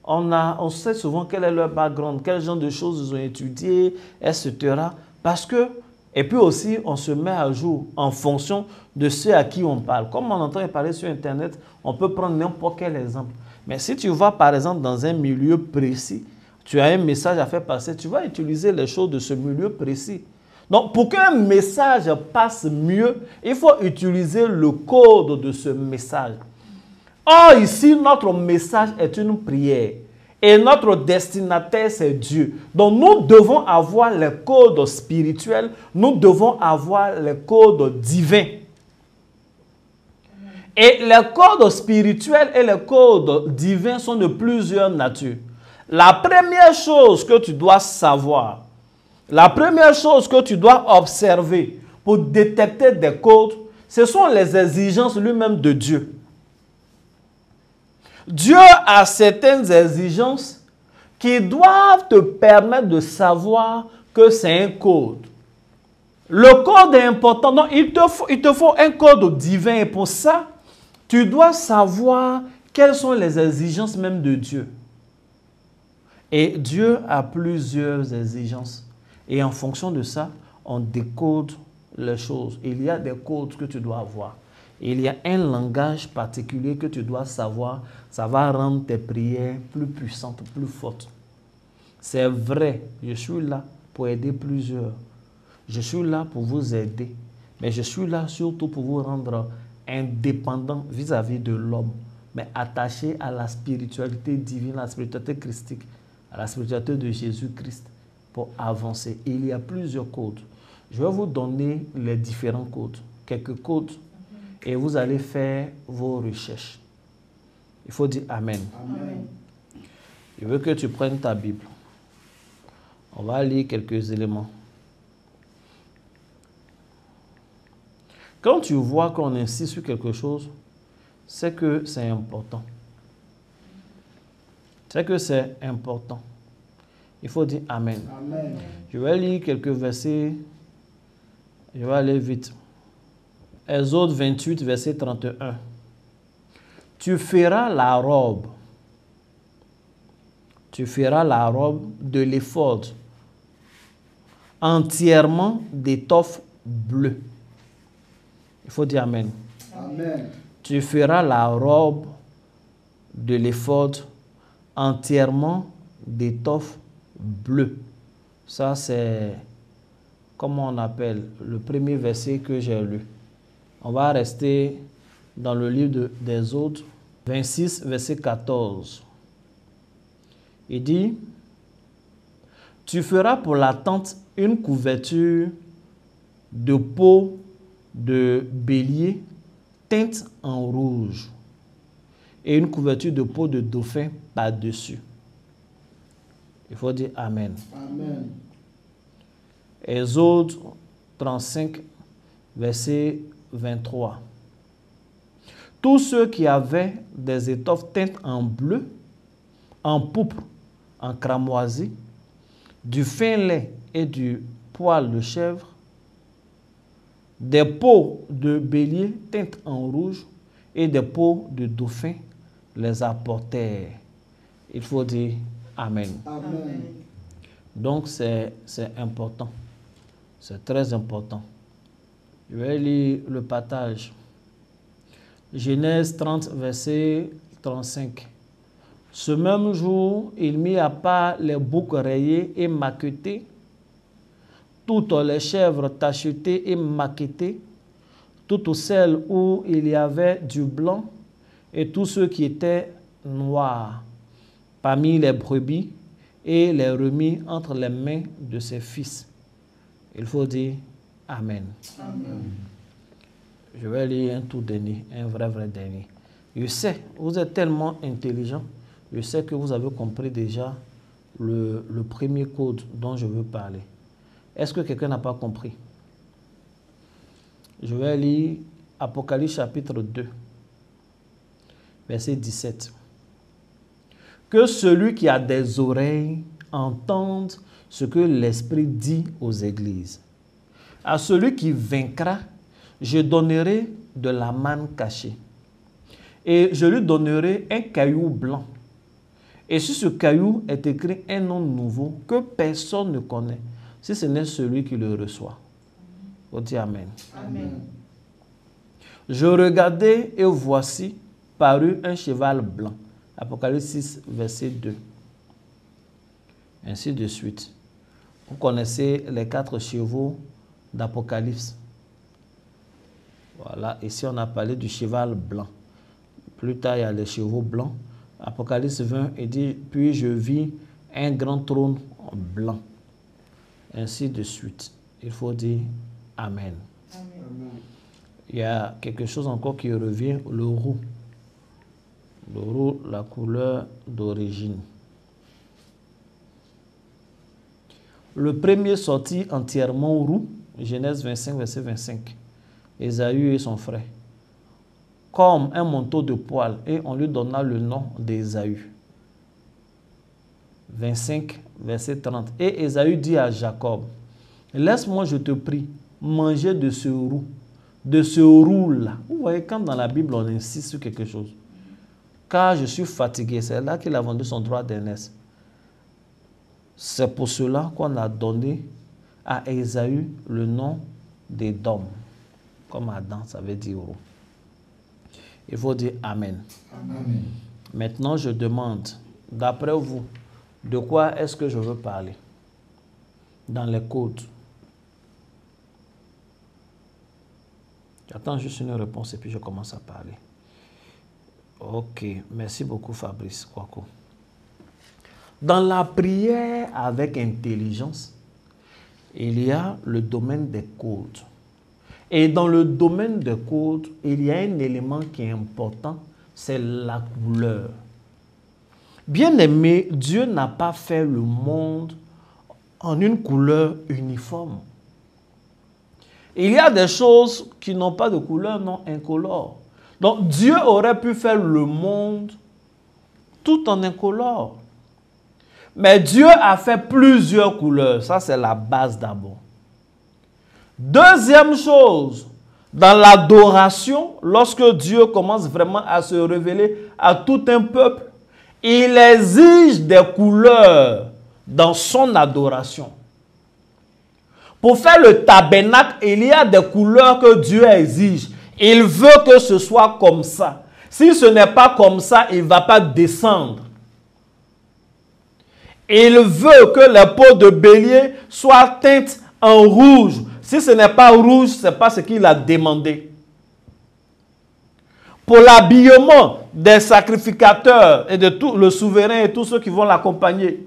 on sait souvent quel est leur background, quel genre de choses ils ont étudié, etc. Parce que, et puis aussi, on se met à jour en fonction de ceux à qui on parle. Comme on entend parler sur Internet, on peut prendre n'importe quel exemple. Mais si tu vas, par exemple, dans un milieu précis, tu as un message à faire passer, tu vas utiliser les choses de ce milieu précis. Donc, pour qu'un message passe mieux, il faut utiliser le code de ce message. Or, ici, notre message est une prière. Et notre destinataire, c'est Dieu. Donc, nous devons avoir les codes spirituels. Nous devons avoir les codes divins. Et les codes spirituels et les codes divins sont de plusieurs natures. La première chose que tu dois savoir, la première chose que tu dois observer pour détecter des codes, ce sont les exigences lui-même de Dieu. Dieu a certaines exigences qui doivent te permettre de savoir que c'est un code. Le code est important. Donc, il te faut un code divin. Et pour ça, tu dois savoir quelles sont les exigences même de Dieu. Et Dieu a plusieurs exigences. Et en fonction de ça, on décode les choses. Il y a des codes que tu dois avoir. Il y a un langage particulier que tu dois savoir. Ça va rendre tes prières plus puissantes, plus fortes. C'est vrai, je suis là pour aider plusieurs. Je suis là pour vous aider. Mais je suis là surtout pour vous rendre indépendant vis-à-vis de l'homme, mais attaché à la spiritualité divine, à la spiritualité christique, à la spiritualité de Jésus-Christ pour avancer. Il y a plusieurs codes. Je vais vous donner les différents codes, quelques codes, et vous allez faire vos recherches. Il faut dire Amen. Amen. Je veux que tu prennes ta Bible. On va lire quelques éléments. Quand tu vois qu'on insiste sur quelque chose, c'est que c'est important. C'est que c'est important. Il faut dire Amen. Amen. Je vais lire quelques versets. Je vais aller vite. Exode 28, verset 31. Tu feras la robe. Tu feras la robe de l'éphod entièrement d'étoffe bleue. Il faut dire Amen. Amen. Tu feras la robe de l'éphod entièrement d'étoffe bleue. Ça, c'est, comment on appelle, le premier verset que j'ai lu. On va rester dans le livre des Exode 26, verset 14. Il dit, tu feras pour la tente une couverture de peau de bélier teinte en rouge et une couverture de peau de dauphin par-dessus. Il faut dire Amen. Amen. Exode 35, verset 23. Tous ceux qui avaient des étoffes teintes en bleu, en pourpre, en cramoisi, du fin lait et du poil de chèvre, des peaux de bélier teintes en rouge et des peaux de dauphin les apportèrent. Il faut dire Amen. Amen. Donc c'est important. C'est très important. Je vais lire le partage. Genèse 30, verset 35. Ce même jour, il mit à part les boucs rayés et maquetés, toutes les chèvres tachetées et maquettées, toutes celles où il y avait du blanc et tous ceux qui étaient noirs, parmi les brebis, et les remit entre les mains de ses fils. Il faut dire Amen. Amen. Je vais lire un tout dernier, un vrai dernier. Je sais, vous êtes tellement intelligent, je sais que vous avez compris déjà le premier code dont je veux parler. Est-ce que quelqu'un n'a pas compris? Je vais lire Apocalypse chapitre 2, verset 17. Que celui qui a des oreilles entende ce que l'Esprit dit aux églises. À celui qui vaincra, je donnerai de la manne cachée. Et je lui donnerai un caillou blanc. Et sur ce caillou est écrit un nom nouveau que personne ne connaît, si ce n'est celui qui le reçoit. On dit Amen. Amen. Je regardai et voici parut un cheval blanc. Apocalypse 6, verset 2. Ainsi de suite. Vous connaissez les 4 chevaux d'Apocalypse. Voilà, ici on a parlé du cheval blanc. Plus tard, il y a les chevaux blancs. Apocalypse 20, il dit, puis je vis un grand trône blanc. Ainsi de suite. Il faut dire Amen. Amen. Il y a quelque chose encore qui revient, le roux. Le roux, la couleur d'origine. Le premier sortit entièrement roux, Genèse 25, verset 25. Ésaü et son frère. Comme un manteau de poil, et on lui donna le nom d'Ésaü. 25, verset 30. Et Ésaü dit à Jacob, laisse-moi, je te prie, manger de ce roux. De ce roux-là. Vous voyez, quand dans la Bible, on insiste sur quelque chose. Car je suis fatigué. C'est là qu'il a vendu son droit d'aînesse. C'est pour cela qu'on a donné à Ésaü le nom d'Édom. Comme Adam, ça veut dire héros. Il faut dire Amen. Amen. Maintenant, je demande, d'après vous, de quoi est-ce que je veux parler dans les codes? J'attends juste une réponse et puis je commence à parler. Ok, merci beaucoup Fabrice Kwako. Dans la prière avec intelligence, il y a le domaine des codes. Et dans le domaine des codes, il y a un élément qui est important, c'est la couleur. Bien aimé, Dieu n'a pas fait le monde en une couleur uniforme. Il y a des choses qui n'ont pas de couleur, non incolore. Donc Dieu aurait pu faire le monde tout en incolore. Mais Dieu a fait plusieurs couleurs. Ça, c'est la base d'abord. Deuxième chose, dans l'adoration, lorsque Dieu commence vraiment à se révéler à tout un peuple, il exige des couleurs dans son adoration. Pour faire le tabernacle, il y a des couleurs que Dieu exige. Il veut que ce soit comme ça. Si ce n'est pas comme ça, il ne va pas descendre. Il veut que les peaux de bélier soient teintes en rouge. Si ce n'est pas rouge, ce n'est pas ce qu'il a demandé. Pour l'habillement des sacrificateurs et de tout le souverain et tous ceux qui vont l'accompagner,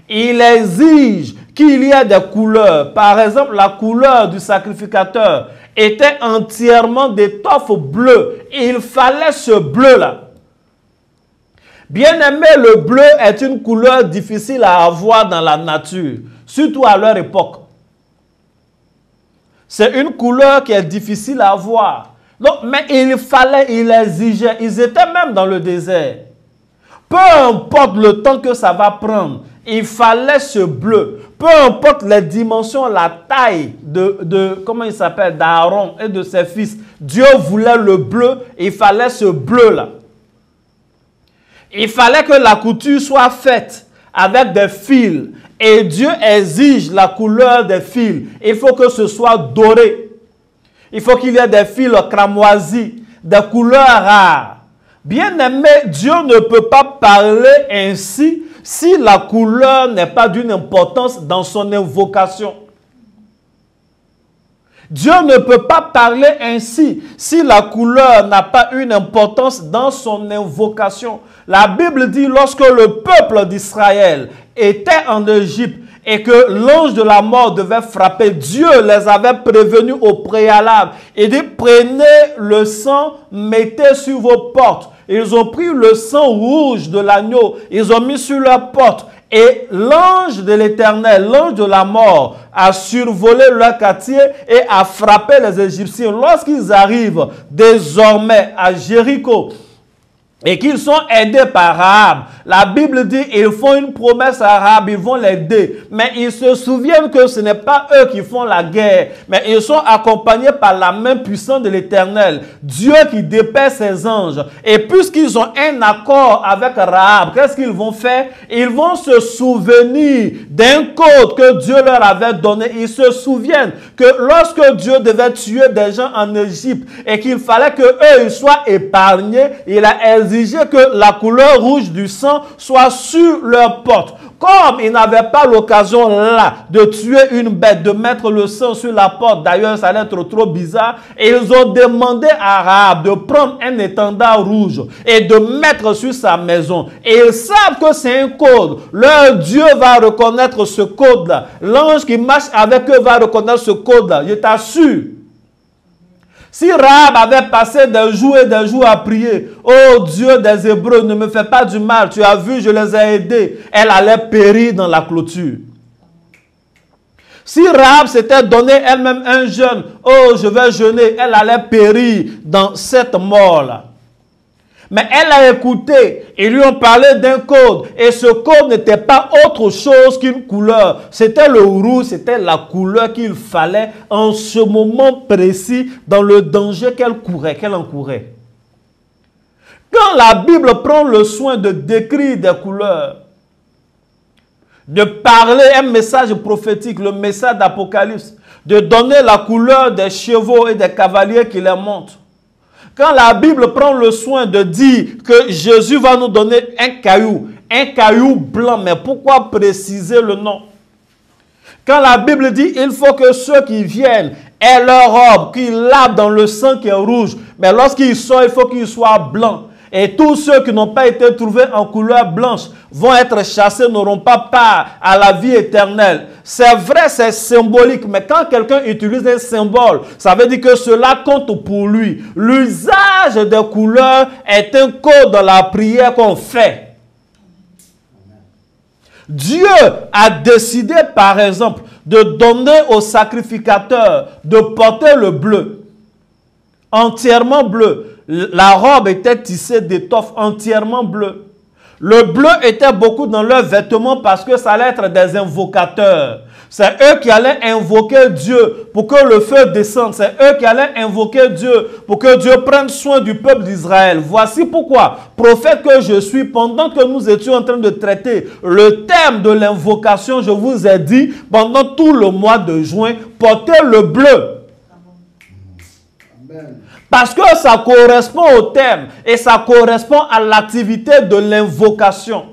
il exige qu'il y ait des couleurs. Par exemple, la couleur du sacrificateur était entièrement d'étoffe bleue. Il fallait ce bleu-là. Bien aimé, le bleu est une couleur difficile à avoir dans la nature, surtout à leur époque. C'est une couleur qui est difficile à avoir. Donc, mais il exigeait, ils étaient même dans le désert. Peu importe le temps que ça va prendre, il fallait ce bleu. Peu importe les dimensions, la taille comment il s'appelle, d'Aaron et de ses fils. Dieu voulait le bleu, il fallait ce bleu-là. Il fallait que la couture soit faite avec des fils. Et Dieu exige la couleur des fils. Il faut que ce soit doré. Il faut qu'il y ait des fils cramoisis, des couleurs rares. Bien aimé, Dieu ne peut pas parler ainsi si la couleur n'est pas d'une importance dans son invocation. Dieu ne peut pas parler ainsi si la couleur n'a pas une importance dans son invocation. La Bible dit lorsque le peuple d'Israël était en Égypte et que l'ange de la mort devait frapper, Dieu les avait prévenus au préalable. Il dit, prenez le sang, mettez sur vos portes. Ils ont pris le sang rouge de l'agneau, ils ont mis sur leurs portes. Et l'ange de l'Éternel, l'ange de la mort, a survolé leur quartier et a frappé les Égyptiens. Lorsqu'ils arrivent désormais à Jéricho et qu'ils sont aidés par Rahab, la Bible dit ils font une promesse à Rahab, ils vont l'aider. Mais ils se souviennent que ce n'est pas eux qui font la guerre, mais ils sont accompagnés par la main puissante de l'Éternel, Dieu qui dépêche ses anges. Et puisqu'ils ont un accord avec Rahab, qu'est-ce qu'ils vont faire? Ils vont se souvenir d'un code que Dieu leur avait donné. Ils se souviennent que lorsque Dieu devait tuer des gens en Égypte et qu'il fallait que eux ils soient épargnés, il a exigé que la couleur rouge du sang soit sur leur porte. Comme ils n'avaient pas l'occasion là de tuer une bête, de mettre le sang sur la porte, d'ailleurs ça allait être trop bizarre, et ils ont demandé à Rahab de prendre un étendard rouge et de mettre sur sa maison. Et ils savent que c'est un code. Leur Dieu va reconnaître ce code-là. L'ange qui marche avec eux va reconnaître ce code-là. Je t'assure. Si Rahab avait passé des jours et des jours à prier, « Oh Dieu des Hébreux, ne me fais pas du mal, tu as vu, je les ai aidés », elle allait périr dans la clôture. Si Rahab s'était donné elle-même un jeûne, « Oh, je vais jeûner », elle allait périr dans cette mort-là. Mais elle a écouté, ils lui ont parlé d'un code. Et ce code n'était pas autre chose qu'une couleur. C'était le rouge, c'était la couleur qu'il fallait en ce moment précis dans le danger qu'elle encourait. Quand la Bible prend le soin de décrire des couleurs, de parler un message prophétique, le message d'Apocalypse, de donner la couleur des chevaux et des cavaliers qui les montent. Quand la Bible prend le soin de dire que Jésus va nous donner un caillou blanc, mais pourquoi préciser le nom? Quand la Bible dit il faut que ceux qui viennent aient leur robe, qu'ils lavent dans le sang qui est rouge, mais lorsqu'ils sortent, il faut qu'ils soient blancs. Et tous ceux qui n'ont pas été trouvés en couleur blanche vont être chassés, n'auront pas part à la vie éternelle. C'est vrai, c'est symbolique, mais quand quelqu'un utilise un symbole, ça veut dire que cela compte pour lui. L'usage des couleurs est un code dans la prière qu'on fait. Dieu a décidé, par exemple, de donner au sacrificateur de porter le bleu, entièrement bleu. La robe était tissée d'étoffe entièrement bleue. Le bleu était beaucoup dans leurs vêtements parce que ça allait être des invocateurs. C'est eux qui allaient invoquer Dieu pour que le feu descende. C'est eux qui allaient invoquer Dieu pour que Dieu prenne soin du peuple d'Israël. Voici pourquoi, prophète que je suis, pendant que nous étions en train de traiter le thème de l'invocation, je vous ai dit, pendant tout le mois de juin, portez le bleu. Amen. Parce que ça correspond au thème et ça correspond à l'activité de l'invocation.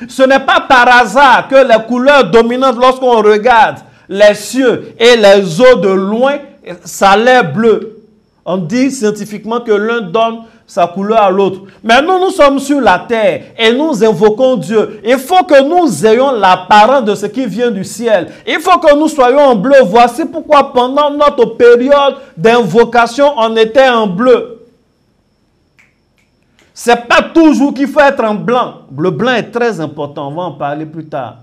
Ce n'est pas par hasard que les couleurs dominantes lorsqu'on regarde les cieux et les eaux de loin, ça a l'air bleu. On dit scientifiquement que l'un donne sa couleur à l'autre. Mais nous, nous sommes sur la terre et nous invoquons Dieu. Il faut que nous ayons l'apparence de ce qui vient du ciel. Il faut que nous soyons en bleu. Voici pourquoi pendant notre période d'invocation, on était en bleu. Ce n'est pas toujours qu'il faut être en blanc. Le blanc est très important, on va en parler plus tard.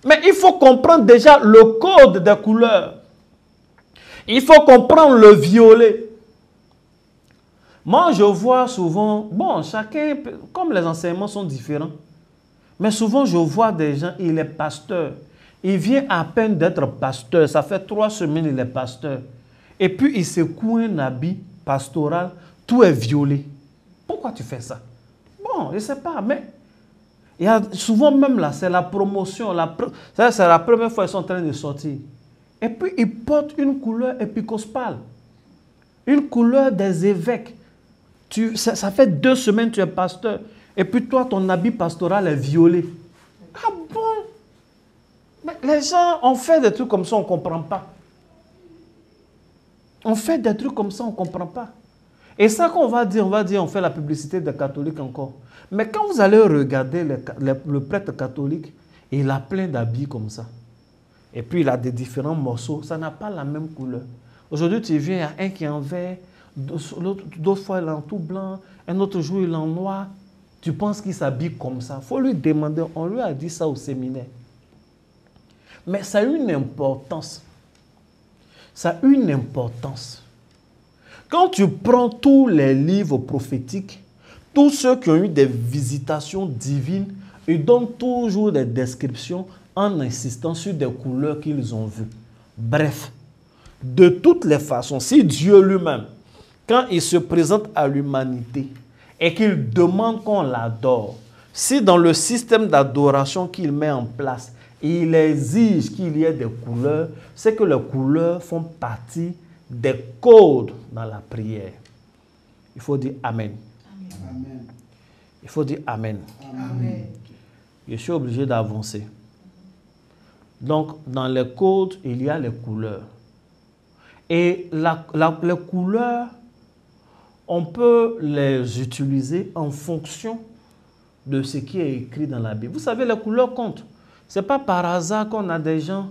Mais il faut comprendre déjà le code des couleurs. Il faut comprendre le violet. Moi, je vois souvent, bon, chacun, comme les enseignements sont différents, mais souvent je vois des gens, il est pasteur. Il vient à peine d'être pasteur, ça fait 3 semaines il est pasteur. Et puis il secoue un habit pastoral, tout est violet. Pourquoi tu fais ça? Bon, je ne sais pas, mais il y a souvent même là, c'est la promotion. C'est la première fois qu'ils sont en train de sortir. Et puis ils portent une couleur épiscopale, une couleur des évêques. Ça fait 2 semaines que tu es pasteur. Et puis toi, ton habit pastoral est violet. Ah bon? Mais les gens ont fait des trucs comme ça, on ne comprend pas. On fait des trucs comme ça, on ne comprend pas. Et ça qu'on va dire, on fait la publicité des catholiques encore. Mais quand vous allez regarder le prêtre catholique, il a plein d'habits comme ça. Et puis il a des différents morceaux, ça n'a pas la même couleur. Aujourd'hui, tu viens, il y a un qui est en vert, d'autres fois il est en tout blanc, un autre jour il est en noir. Tu penses qu'il s'habille comme ça. Il faut lui demander, on lui a dit ça au séminaire. Mais ça a une importance. Ça a une importance. Quand tu prends tous les livres prophétiques, tous ceux qui ont eu des visitations divines, ils donnent toujours des descriptions en insistant sur des couleurs qu'ils ont vues. Bref, de toutes les façons, si Dieu lui-même, quand il se présente à l'humanité et qu'il demande qu'on l'adore, si dans le système d'adoration qu'il met en place, il exige qu'il y ait des couleurs, c'est que les couleurs font partie des codes dans la prière. Il faut dire Amen. Amen. Il faut dire Amen. Amen. Je suis obligé d'avancer. Donc, dans les codes, il y a les couleurs. Et les couleurs, on peut les utiliser en fonction de ce qui est écrit dans la Bible. Vous savez, les couleurs comptent. Ce n'est pas par hasard qu'on a des gens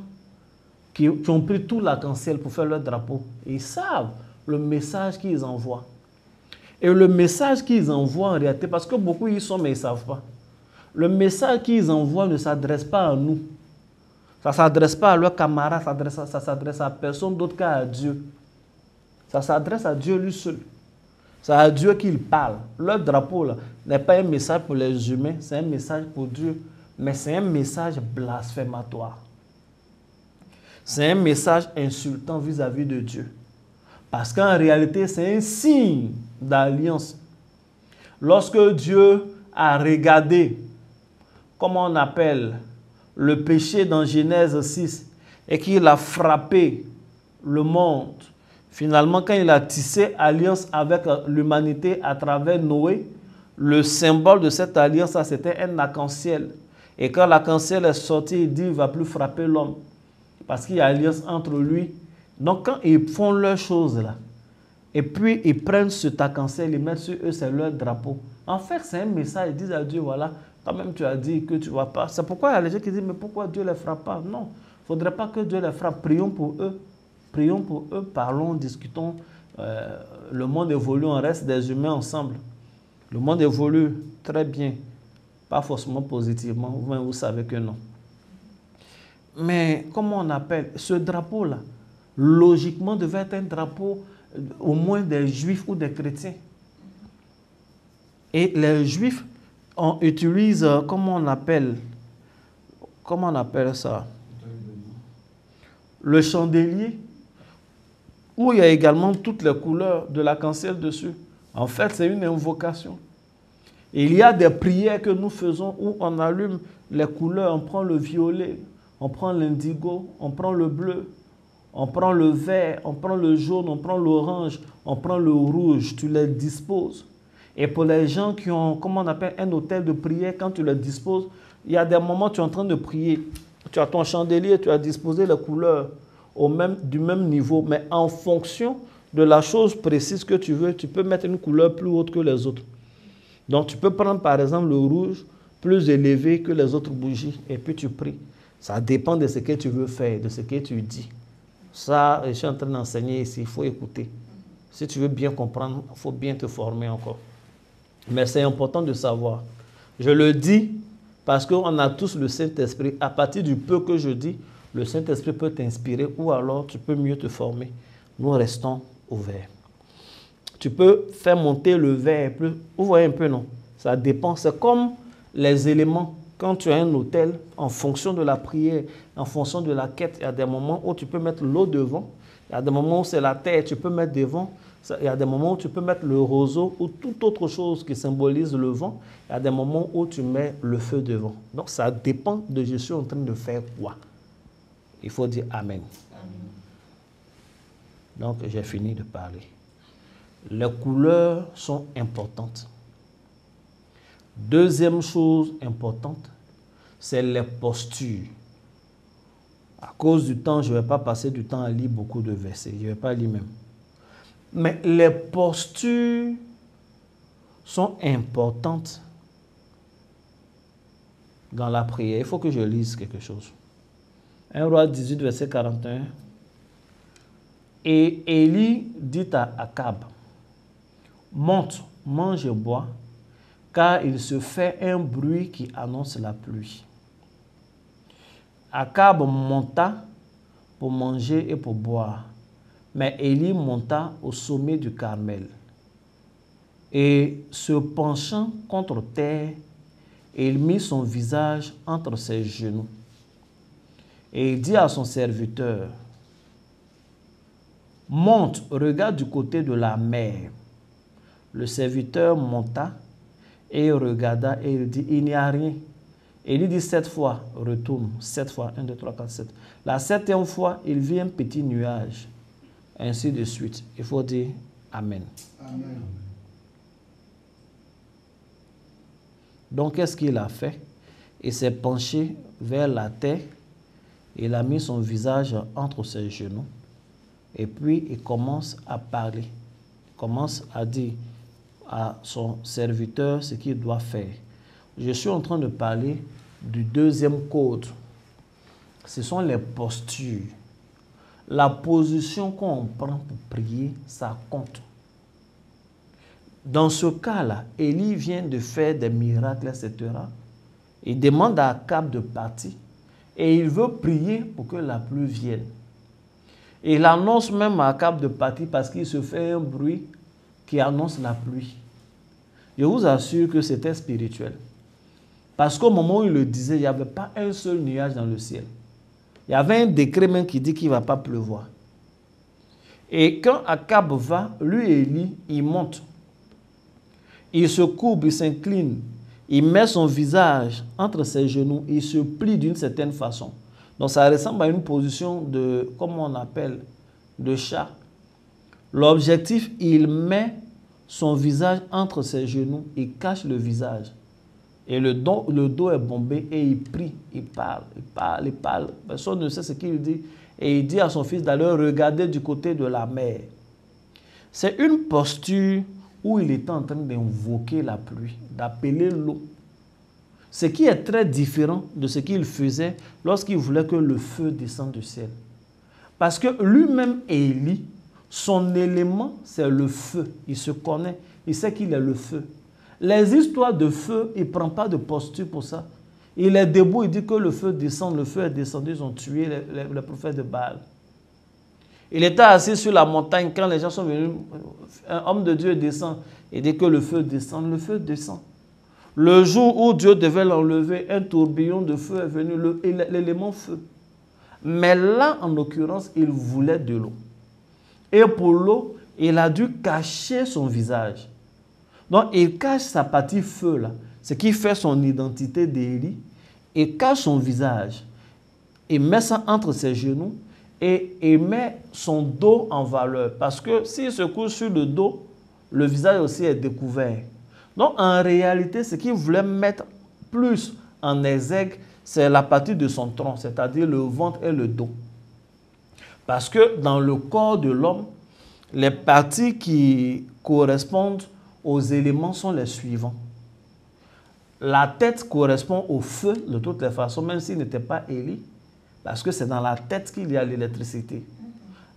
qui ont pris tout l'arc-en-ciel pour faire leur drapeau. Ils savent le message qu'ils envoient. Et le message qu'ils envoient en réalité, parce que beaucoup y sont mais ils ne savent pas. Le message qu'ils envoient ne s'adresse pas à nous. Ça ne s'adresse pas à leurs camarades, ça s'adresse à personne d'autre qu'à Dieu. Ça s'adresse à Dieu lui seul. C'est à Dieu qu'il parle. Leur drapeau n'est pas un message pour les humains, c'est un message pour Dieu. Mais c'est un message blasphématoire. C'est un message insultant vis-à-vis de Dieu. Parce qu'en réalité, c'est un signe d'alliance. Lorsque Dieu a regardé comment on appelle, le péché dans Genèse 6 et qu'il a frappé le monde. Finalement, quand il a tissé alliance avec l'humanité à travers Noé, le symbole de cette alliance, c'était un arc-en-ciel. Et quand l'arc-en-ciel est sorti, il dit qu'il ne va plus frapper l'homme. Parce qu'il y a alliance entre lui. Donc quand ils font leurs choses là, et puis ils prennent cet arc-en-ciel, ils mettent sur eux, c'est leur drapeau. En fait, c'est un message, ils disent à Dieu, voilà, quand même tu as dit que tu ne vas pas. C'est pourquoi il y a les gens qui disent, mais pourquoi Dieu ne les frappe pas? Non, il ne faudrait pas que Dieu les frappe. Prions pour eux. Prions pour eux, parlons, discutons. Le monde évolue, on reste des humains ensemble. Le monde évolue très bien, pas forcément positivement, vous savez que non. Mais comment on appelle ce drapeau-là? Logiquement, devait être un drapeau au moins des juifs ou des chrétiens. Et les juifs, on utilise, comment on appelle ça? Le chandelier, où il y a également toutes les couleurs de l'arc-en-ciel dessus. En fait, c'est une invocation. Et il y a des prières que nous faisons où on allume les couleurs, on prend le violet, on prend l'indigo, on prend le bleu, on prend le vert, on prend le jaune, on prend l'orange, on prend le rouge, tu les disposes. Et pour les gens qui ont, comment on appelle, un hôtel de prière, quand tu les disposes, il y a des moments où tu es en train de prier. Tu as ton chandelier, tu as disposé les couleurs du même niveau, mais en fonction de la chose précise que tu veux, tu peux mettre une couleur plus haute que les autres. Donc tu peux prendre par exemple le rouge plus élevé que les autres bougies et puis tu pries. Ça dépend de ce que tu veux faire, de ce que tu dis. Ça, je suis en train d'enseigner ici, il faut écouter. Si tu veux bien comprendre, il faut bien te former encore. Mais c'est important de savoir. Je le dis parce qu'on a tous le Saint-Esprit. À partir du peu que je dis, le Saint-Esprit peut t'inspirer ou alors tu peux mieux te former. Nous restons ouverts. Tu peux faire monter le verre plus. Vous voyez un peu, non? Ça dépend. C'est comme les éléments. Quand tu as un hôtel, en fonction de la prière, en fonction de la quête, il y a des moments où tu peux mettre l'eau devant. Il y a des moments où c'est la terre, tu peux mettre devant. Il y a des moments où tu peux mettre le roseau ou toute autre chose qui symbolise le vent. Il y a des moments où tu mets le feu devant. Donc ça dépend de je suis en train de faire quoi. Il faut dire Amen. Amen. Donc j'ai fini de parler. Les couleurs sont importantes. Deuxième chose importante, c'est les postures. À cause du temps, je ne vais pas passer du temps à lire beaucoup de versets. Je ne vais pas lire même. Mais les postures sont importantes dans la prière. Il faut que je lise quelque chose. 1 Roi 18, verset 41. Et Élie dit à Akab, monte, mange et bois, car il se fait un bruit qui annonce la pluie. Akab monta pour manger et pour boire, mais Élie monta au sommet du Carmel. Et se penchant contre terre, il mit son visage entre ses genoux. Et il dit à son serviteur, monte, regarde du côté de la mer. Le serviteur monta et regarda et il dit, il n'y a rien. Et il dit 7 fois, retourne, 7 fois, 1, 2, 3, 4, 7. La 7e fois, il vit un petit nuage, ainsi de suite. Il faut dire Amen. Amen. Donc, qu'est-ce qu'il a fait? Il s'est penché vers la terre, il a mis son visage entre ses genoux, et puis il commence à parler. Il commence à dire à son serviteur ce qu'il doit faire. Je suis en train de parler du deuxième code. Ce sont les postures. La position qu'on prend pour prier, ça compte. Dans ce cas-là, Élie vient de faire des miracles, etc. Il demande à Akab de partir et il veut prier pour que la pluie vienne. Et il annonce même à Akab de partir parce qu'il se fait un bruit qui annonce la pluie. Je vous assure que c'était spirituel. Parce qu'au moment où il le disait, il n'y avait pas un seul nuage dans le ciel. Il y avait un décret même qui dit qu'il ne va pas pleuvoir. Et quand Akab va, lui et Élie, il monte. Il se courbe, il s'incline. il met son visage entre ses genoux, il se plie d'une certaine façon. Donc ça ressemble à une position de, comment on appelle, de chat. L'objectif, il met son visage entre ses genoux, il cache le visage. Et le dos est bombé et il prie, il parle. Personne ne sait ce qu'il dit. Et il dit à son fils d'aller regarder du côté de la mer. C'est une posture où il était en train d'invoquer la pluie, d'appeler l'eau. Ce qui est très différent de ce qu'il faisait lorsqu'il voulait que le feu descende du ciel. Parce que lui-même, Élie, son élément, c'est le feu. Il se connaît, il sait qu'il est le feu. Les histoires de feu, il ne prend pas de posture pour ça. Il est debout, il dit que le feu descend, le feu est descendu, ils ont tué les prophètes de Baal. Il était assis sur la montagne quand les gens sont venus, un homme de Dieu descend, et dit que le feu descend, le feu descend. Le jour où Dieu devait l'enlever, un tourbillon de feu est venu, l'élément feu. Mais là, en l'occurrence, il voulait de l'eau. Et pour l'eau, il a dû cacher son visage. Donc, il cache sa partie feu là, ce qui fait son identité d'Élie. Il cache son visage. Il met ça entre ses genoux et il met son dos en valeur. Parce que s'il se couche sur le dos, le visage aussi est découvert. Donc, en réalité, ce qu'il voulait mettre plus en exergue, c'est la partie de son tronc, c'est-à-dire le ventre et le dos. Parce que dans le corps de l'homme, les parties qui correspondent aux éléments sont les suivants. La tête correspond au feu de toutes les façons, même s'il n'était pas Élie, parce que c'est dans la tête qu'il y a l'électricité.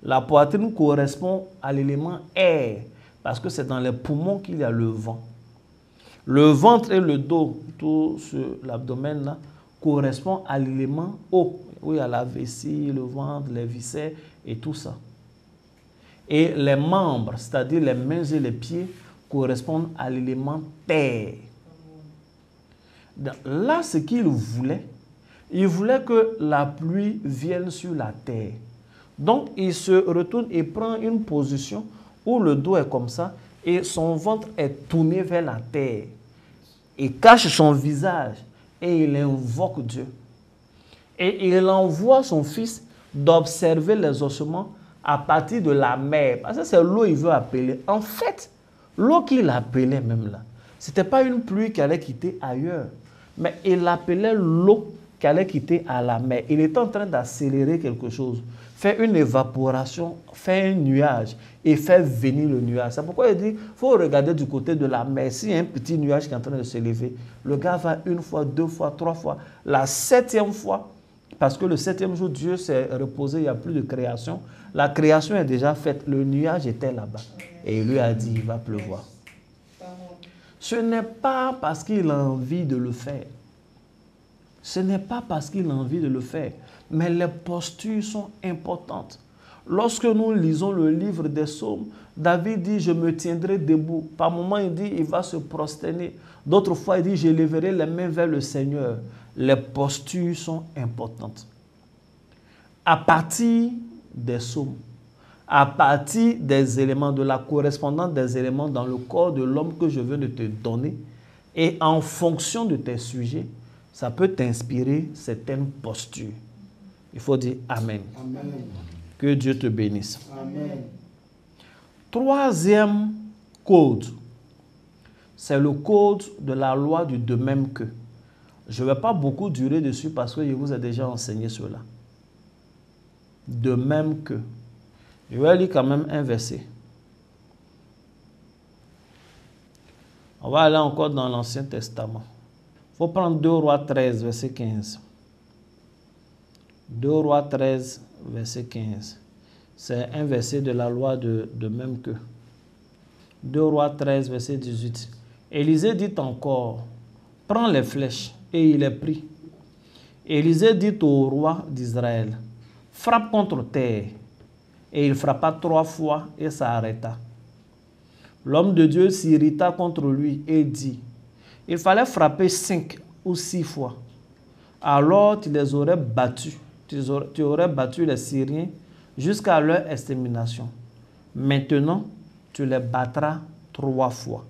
La poitrine correspond à l'élément air, parce que c'est dans les poumons qu'il y a le vent. Le ventre et le dos, tout l'abdomen là, correspond à l'élément eau, où il y a la vessie, le ventre, les viscères et tout ça. Et les membres, c'est-à-dire les mains et les pieds, correspondent à l'élément terre. Là, ce qu'il voulait, il voulait que la pluie vienne sur la terre. Donc, il se retourne et prend une position où le dos est comme ça et son ventre est tourné vers la terre. Il cache son visage et il invoque Dieu. Et il envoie son fils d'observer les ossements à partir de la mer. Parce que c'est l'eau qu'il veut appeler. En fait, l'eau qu'il appelait même là, ce n'était pas une pluie qui allait quitter ailleurs. Mais il appelait l'eau qui allait quitter à la mer. Il était en train d'accélérer quelque chose. Faire une évaporation, faire un nuage et faire venir le nuage. C'est pourquoi il dit, il faut regarder du côté de la mer. S'il y a un petit nuage qui est en train de se lever, le gars va une fois, deux fois, trois fois. La septième fois, parce que le septième jour, Dieu s'est reposé, il n'y a plus de création. La création est déjà faite, le nuage était là-bas. Et il lui a dit, il va pleuvoir. Ce n'est pas parce qu'il a envie de le faire. Ce n'est pas parce qu'il a envie de le faire. Mais les postures sont importantes. Lorsque nous lisons le livre des psaumes, David dit, je me tiendrai debout. Par moments, il dit, il va se prosterner. D'autres fois, il dit, je lèverai les mains vers le Seigneur. Les postures sont importantes. À partir des psaumes, à partir des éléments, de la correspondance des éléments dans le corps de l'homme que je viens de te donner, et en fonction de tes sujets, ça peut t'inspirer certaines postures. Il faut dire Amen. Amen. Que Dieu te bénisse. Amen. Troisième code, c'est le code de la loi du de même que. Je ne vais pas beaucoup durer dessus parce que je vous ai déjà enseigné cela. De même que. Je vais lire quand même un verset. On va aller encore dans l'Ancien Testament. Il faut prendre 2 Rois 13, verset 15. 2 Rois 13, verset 15. C'est un verset de la loi de même que. 2 Rois 13, verset 18. Élisée dit encore, prends les flèches, et il les prit. Élisée dit au roi d'Israël, frappe contre terre. Et il frappa 3 fois et ça arrêta. L'homme de Dieu s'irrita contre lui et dit, il fallait frapper 5 ou 6 fois. Alors tu les aurais battus. Tu aurais battu les Syriens jusqu'à leur extermination. Maintenant, tu les battras 3 fois.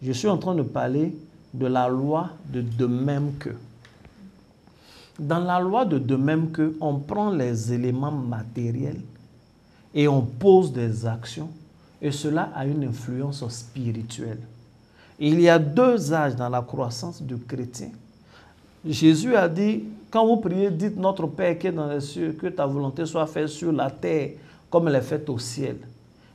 Je suis en train de parler de la loi de même que. Dans la loi de même que, on prend les éléments matériels et on pose des actions et cela a une influence spirituelle. Il y a deux âges dans la croissance du chrétien. Jésus a dit, quand vous priez, dites notre Père qui est dans les cieux, que ta volonté soit faite sur la terre comme elle est faite au ciel.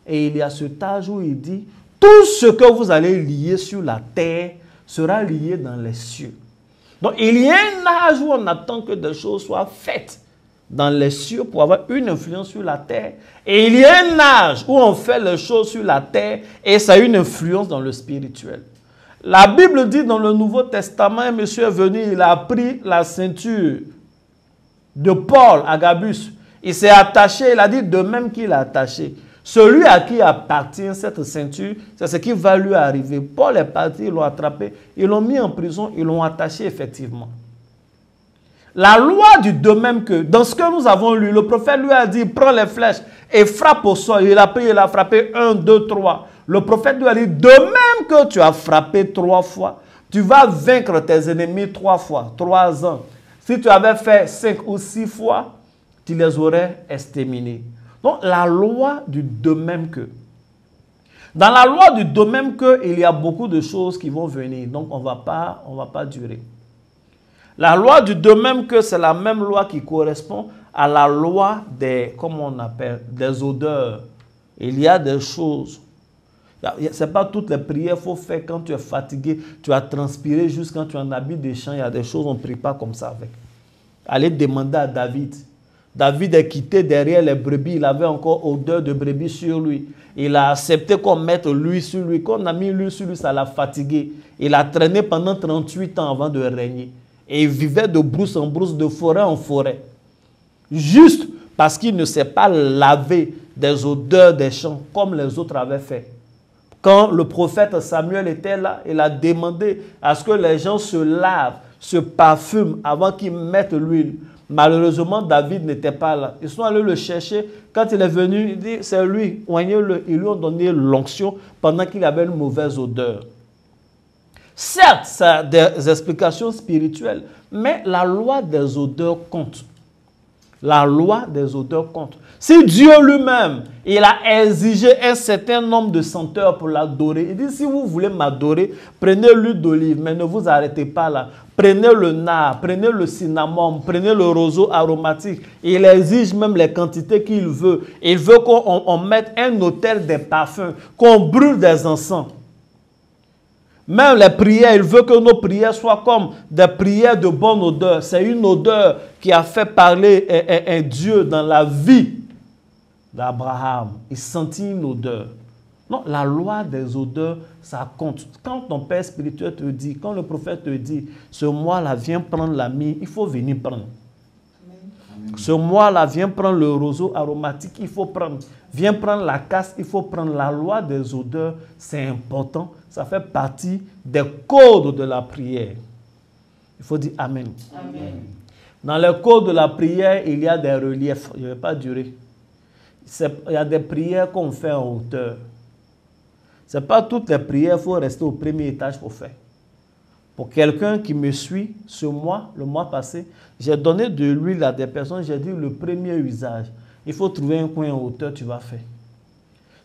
Et il y a cet âge où il dit, tout ce que vous allez lier sur la terre sera lié dans les cieux. Donc il y a un âge où on attend que des choses soient faites dans les cieux pour avoir une influence sur la terre. Et il y a un âge où on fait les choses sur la terre et ça a une influence dans le spirituel. La Bible dit dans le Nouveau Testament, un monsieur est venu, il a pris la ceinture de Paul, Agabus. Il s'est attaché, il a dit de même qu'il a attaché. Celui à qui appartient cette ceinture, c'est ce qui va lui arriver. Paul est parti, ils l'ont attrapé, ils l'ont mis en prison, ils l'ont attaché effectivement. La loi du de même que, dans ce que nous avons lu, le prophète lui a dit, prends les flèches et frappe au sol. Il a pris, il a frappé 1, 2, 3. Le prophète lui a dit, de même que tu as frappé 3 fois, tu vas vaincre tes ennemis 3 fois, 3 ans. Si tu avais fait 5 ou 6 fois, tu les aurais exterminés. Donc, la loi du de même que. Dans la loi du de même que, il y a beaucoup de choses qui vont venir. Donc, on ne va pas durer. La loi du de même que, c'est la même loi qui correspond à la loi des, comment on appelle, des odeurs. Il y a des choses. Ce n'est pas toutes les prières qu'il faut faire quand tu es fatigué, tu as transpiré juste quand tu es en habit de chant. Il y a des choses, on ne prie pas comme ça avec. Allez demander à David. David est quitté derrière les brebis. Il avait encore odeur de brebis sur lui. Il a accepté qu'on mette l'huile sur lui. Quand on a mis l'huile sur lui, ça l'a fatigué. Il a traîné pendant 38 ans avant de régner. Et il vivait de brousse en brousse, de forêt en forêt. Juste parce qu'il ne s'est pas lavé des odeurs des champs comme les autres avaient fait. Quand le prophète Samuel était là, il a demandé à ce que les gens se lavent, se parfument avant qu'ils mettent l'huile. Malheureusement, David n'était pas là. Ils sont allés le chercher. Quand il est venu, il dit, c'est lui, oignez-le. Ils lui ont donné l'onction pendant qu'il avait une mauvaise odeur. Certes, ça a des explications spirituelles, mais la loi des odeurs compte. La loi des odeurs compte. Si Dieu lui-même, il a exigé un certain nombre de senteurs pour l'adorer, il dit, si vous voulez m'adorer, prenez l'huile d'olive, mais ne vous arrêtez pas là. Prenez le nard, prenez le cinnamon, prenez le roseau aromatique. Il exige même les quantités qu'il veut. Il veut qu'on mette un autel des parfums, qu'on brûle des encens. Même les prières, il veut que nos prières soient comme des prières de bonne odeur. C'est une odeur qui a fait parler un Dieu dans la vie d'Abraham. Il sentit une odeur. Non, la loi des odeurs, ça compte. Quand ton père spirituel te dit, quand le prophète te dit, ce mois-là, viens prendre la myrrhe, il faut venir prendre. Amen. Ce mois-là, viens prendre le roseau aromatique, il faut prendre. Viens prendre la casse, il faut prendre. La loi des odeurs, c'est important. Ça fait partie des codes de la prière. Il faut dire Amen. Amen. Dans les codes de la prière, il y a des reliefs. Je ne vais pas durer. Il y a des prières qu'on fait en hauteur. Ce n'est pas toutes les prières, il faut rester au premier étage pour faire. Pour quelqu'un qui me suit, ce mois, le mois passé, j'ai donné de l'huile à des personnes, j'ai dit le premier usage. Il faut trouver un coin en hauteur, tu vas faire.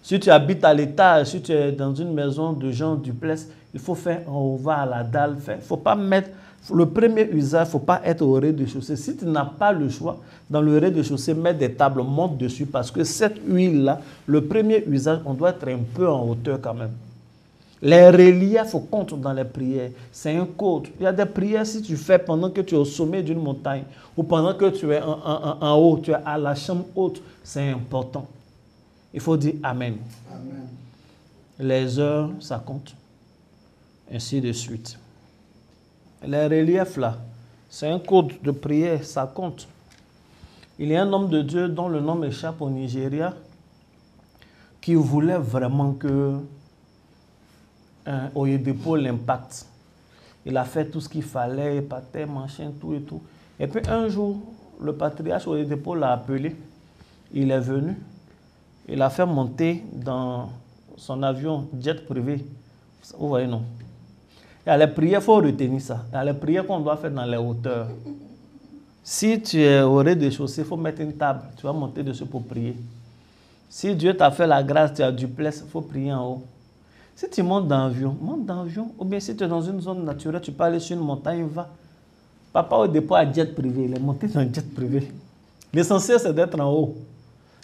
Si tu habites à l'étage, si tu es dans une maison de gens duplex, il faut faire en haut, va à la dalle, faire. Il ne faut pas mettre, le premier usage, il ne faut pas être au rez-de-chaussée. Si tu n'as pas le choix, dans le rez-de-chaussée, mets des tables, monte dessus, parce que cette huile-là, le premier usage, on doit être un peu en hauteur quand même. Les reliefs comptent dans les prières. C'est un code. Il y a des prières, si tu fais pendant que tu es au sommet d'une montagne, ou pendant que tu es en haut, tu es à la chambre haute, c'est important. Il faut dire Amen. Amen. Les heures, ça compte. Ainsi de suite. Les reliefs là, c'est un code de prière, ça compte. Il y a un homme de Dieu dont le nom m'échappe au Nigeria qui voulait vraiment que Oyedepo l'impacte. Il a fait tout ce qu'il fallait, épater, machin, tout et tout. Et puis un jour, le patriarche Oyedepo l'a appelé. Il est venu. Il a fait monter dans son avion jet privé. Vous voyez, non? Il y a les prières, il faut retenir ça. Il y a les prières qu'on doit faire dans les hauteurs. Si tu es au rez-de-chaussée, il faut mettre une table. Tu vas monter dessus pour prier. Si Dieu t'a fait la grâce, tu as du duplex, il faut prier en haut. Si tu montes dans l'avion, monte dans l'avion. Ou bien si tu es dans une zone naturelle, tu peux aller sur une montagne, va. Papa au dépôt a jet privé, il est monté dans un jet privé. L'essentiel, c'est d'être en haut.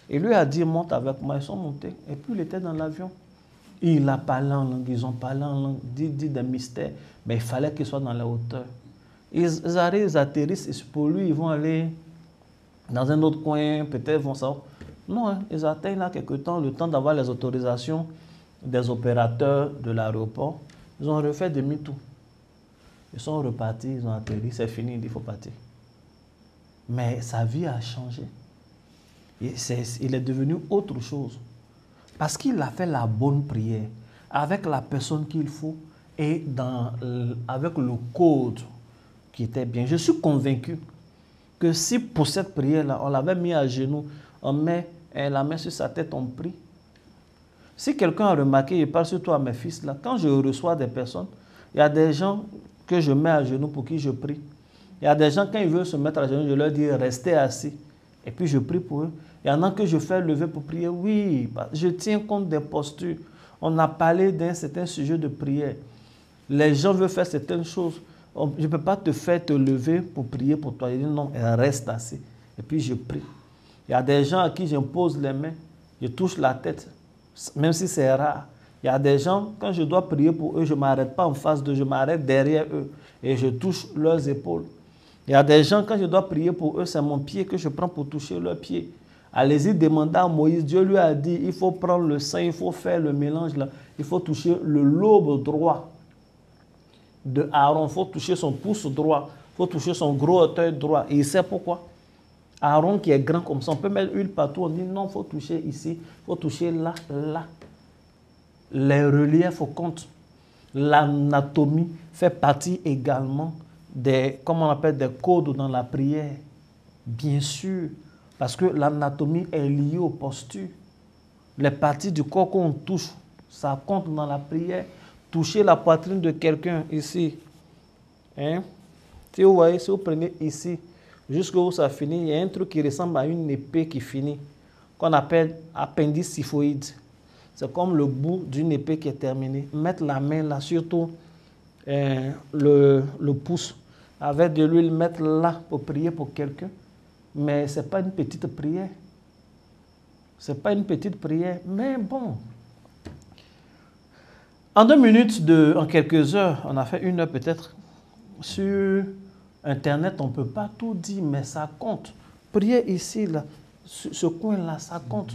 Et lui a dit, monte avec moi. Ils sont montés. Et puis il était dans l'avion. Il a parlé en langue, ils ont parlé en langue, dit des mystères. Mais il fallait qu'ils soient dans la hauteur. Ils arrivent, ils atterrissent, et pour lui, ils vont aller dans un autre coin, peut-être vont ça. Non, hein, ils atteignent là quelque temps, le temps d'avoir les autorisations des opérateurs de l'aéroport. Ils ont refait demi-tour. Ils sont repartis, ils ont atterri, c'est fini, il faut partir. Mais sa vie a changé. Il est devenu autre chose. Parce qu'il a fait la bonne prière avec la personne qu'il faut et avec le code qui était bien. Je suis convaincu que si pour cette prière-là, on l'avait mis à genoux, on met la main sur sa tête, on prie. Si quelqu'un a remarqué, je parle surtout à mes fils, là, quand je reçois des personnes, il y a des gens que je mets à genoux pour qui je prie. Il y a des gens, quand ils veulent se mettre à genoux, je leur dis restez assis. Et puis je prie pour eux. Il y en a que je fais lever pour prier. Oui, je tiens compte des postures. On a parlé d'un certain sujet de prière. Les gens veulent faire certaines choses. Je ne peux pas te faire te lever pour prier pour toi. Je dis non, reste assis. Et puis je prie. Il y a des gens à qui j'impose les mains. Je touche la tête, même si c'est rare. Il y a des gens, quand je dois prier pour eux, je ne m'arrête pas en face d'eux, je m'arrête derrière eux et je touche leurs épaules. Il y a des gens, quand je dois prier pour eux, c'est mon pied que je prends pour toucher leurs pieds. Allez-y, demandez à Moïse. Dieu lui a dit, il faut prendre le sang, il faut faire le mélange là. Il faut toucher le lobe droit de Aaron. Il faut toucher son pouce droit. Il faut toucher son gros orteil droit. Et il sait pourquoi. Aaron qui est grand comme ça, on peut mettre l'huile partout. On dit non, il faut toucher ici. Il faut toucher là, là. Les reliefs comptent. L'anatomie fait partie également des, comme on appelle, des codes dans la prière. Bien sûr. Parce que l'anatomie est liée aux postures. Les parties du corps qu'on touche, ça compte dans la prière. Toucher la poitrine de quelqu'un ici. Hein? Si vous voyez, si vous prenez ici, jusqu'où ça finit, il y a un truc qui ressemble à une épée qui finit, qu'on appelle appendice syphoïde. C'est comme le bout d'une épée qui est terminée. Mettre la main là, surtout le pouce, avec de l'huile, mettre là pour prier pour quelqu'un. Mais ce n'est pas une petite prière. Ce n'est pas une petite prière. Mais bon. En 2 minutes, en quelques heures, on a fait 1 heure peut-être. Sur Internet, on ne peut pas tout dire, mais ça compte. Prier ici, là, ce coin-là, ça compte.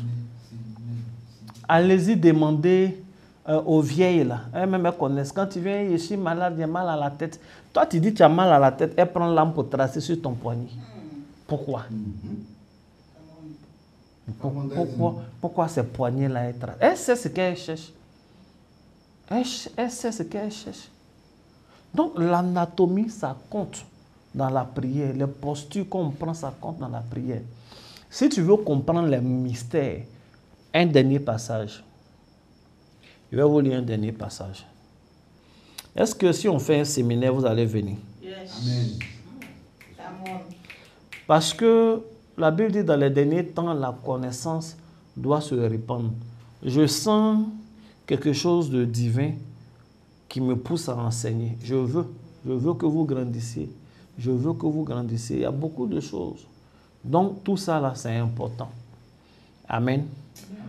Allez-y demander aux vieilles, là. Elles-mêmes, elles connaissent. Quand tu viens, je suis malade, j'ai mal à la tête. Toi, tu dis tu as mal à la tête, elle prend l'âme pour tracer sur ton poignet. Pourquoi? Pourquoi ces poignées-là est tracées? Elle sait ce qu'elle cherche. Elle sait ce qu'elle cherche. Donc, l'anatomie, ça compte dans la prière. Les postures qu'on prend, ça compte dans la prière. Si tu veux comprendre les mystères, un dernier passage. Je vais vous lire un dernier passage. Est-ce que si on fait un séminaire, vous allez venir? Yes. Amen. Parce que la Bible dit dans les derniers temps, la connaissance doit se répandre. Je sens quelque chose de divin qui me pousse à enseigner. Je veux que vous grandissiez. Je veux que vous grandissiez. Il y a beaucoup de choses. Donc tout ça là, c'est important. Amen.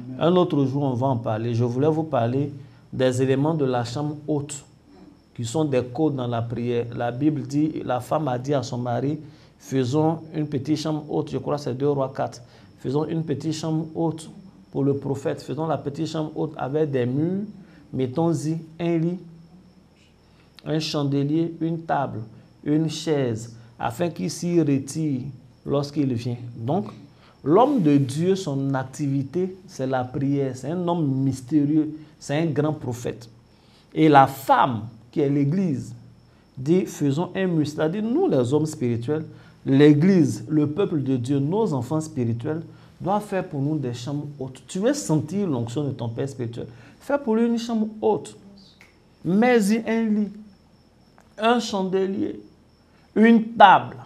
Amen. Un autre jour, on va en parler. Je voulais vous parler des éléments de la chambre haute qui sont des codes dans la prière. La Bible dit, la femme a dit à son mari, faisons une petite chambre haute, je crois que c'est 2 Rois 4. Faisons une petite chambre haute pour le prophète. Faisons la petite chambre haute avec des murs. Mettons-y un lit, un chandelier, une table, une chaise, afin qu'il s'y retire lorsqu'il vient. Donc, l'homme de Dieu, son activité, c'est la prière. C'est un homme mystérieux. C'est un grand prophète. Et la femme, qui est l'Église, dit, faisons un mur. C'est-à-dire, nous, les hommes spirituels, l'Église, le peuple de Dieu, nos enfants spirituels, doivent faire pour nous des chambres hautes. Tu veux sentir l'onction de ton Père spirituel. Fais pour lui une chambre haute. Mets-y un lit. un chandelier, une table.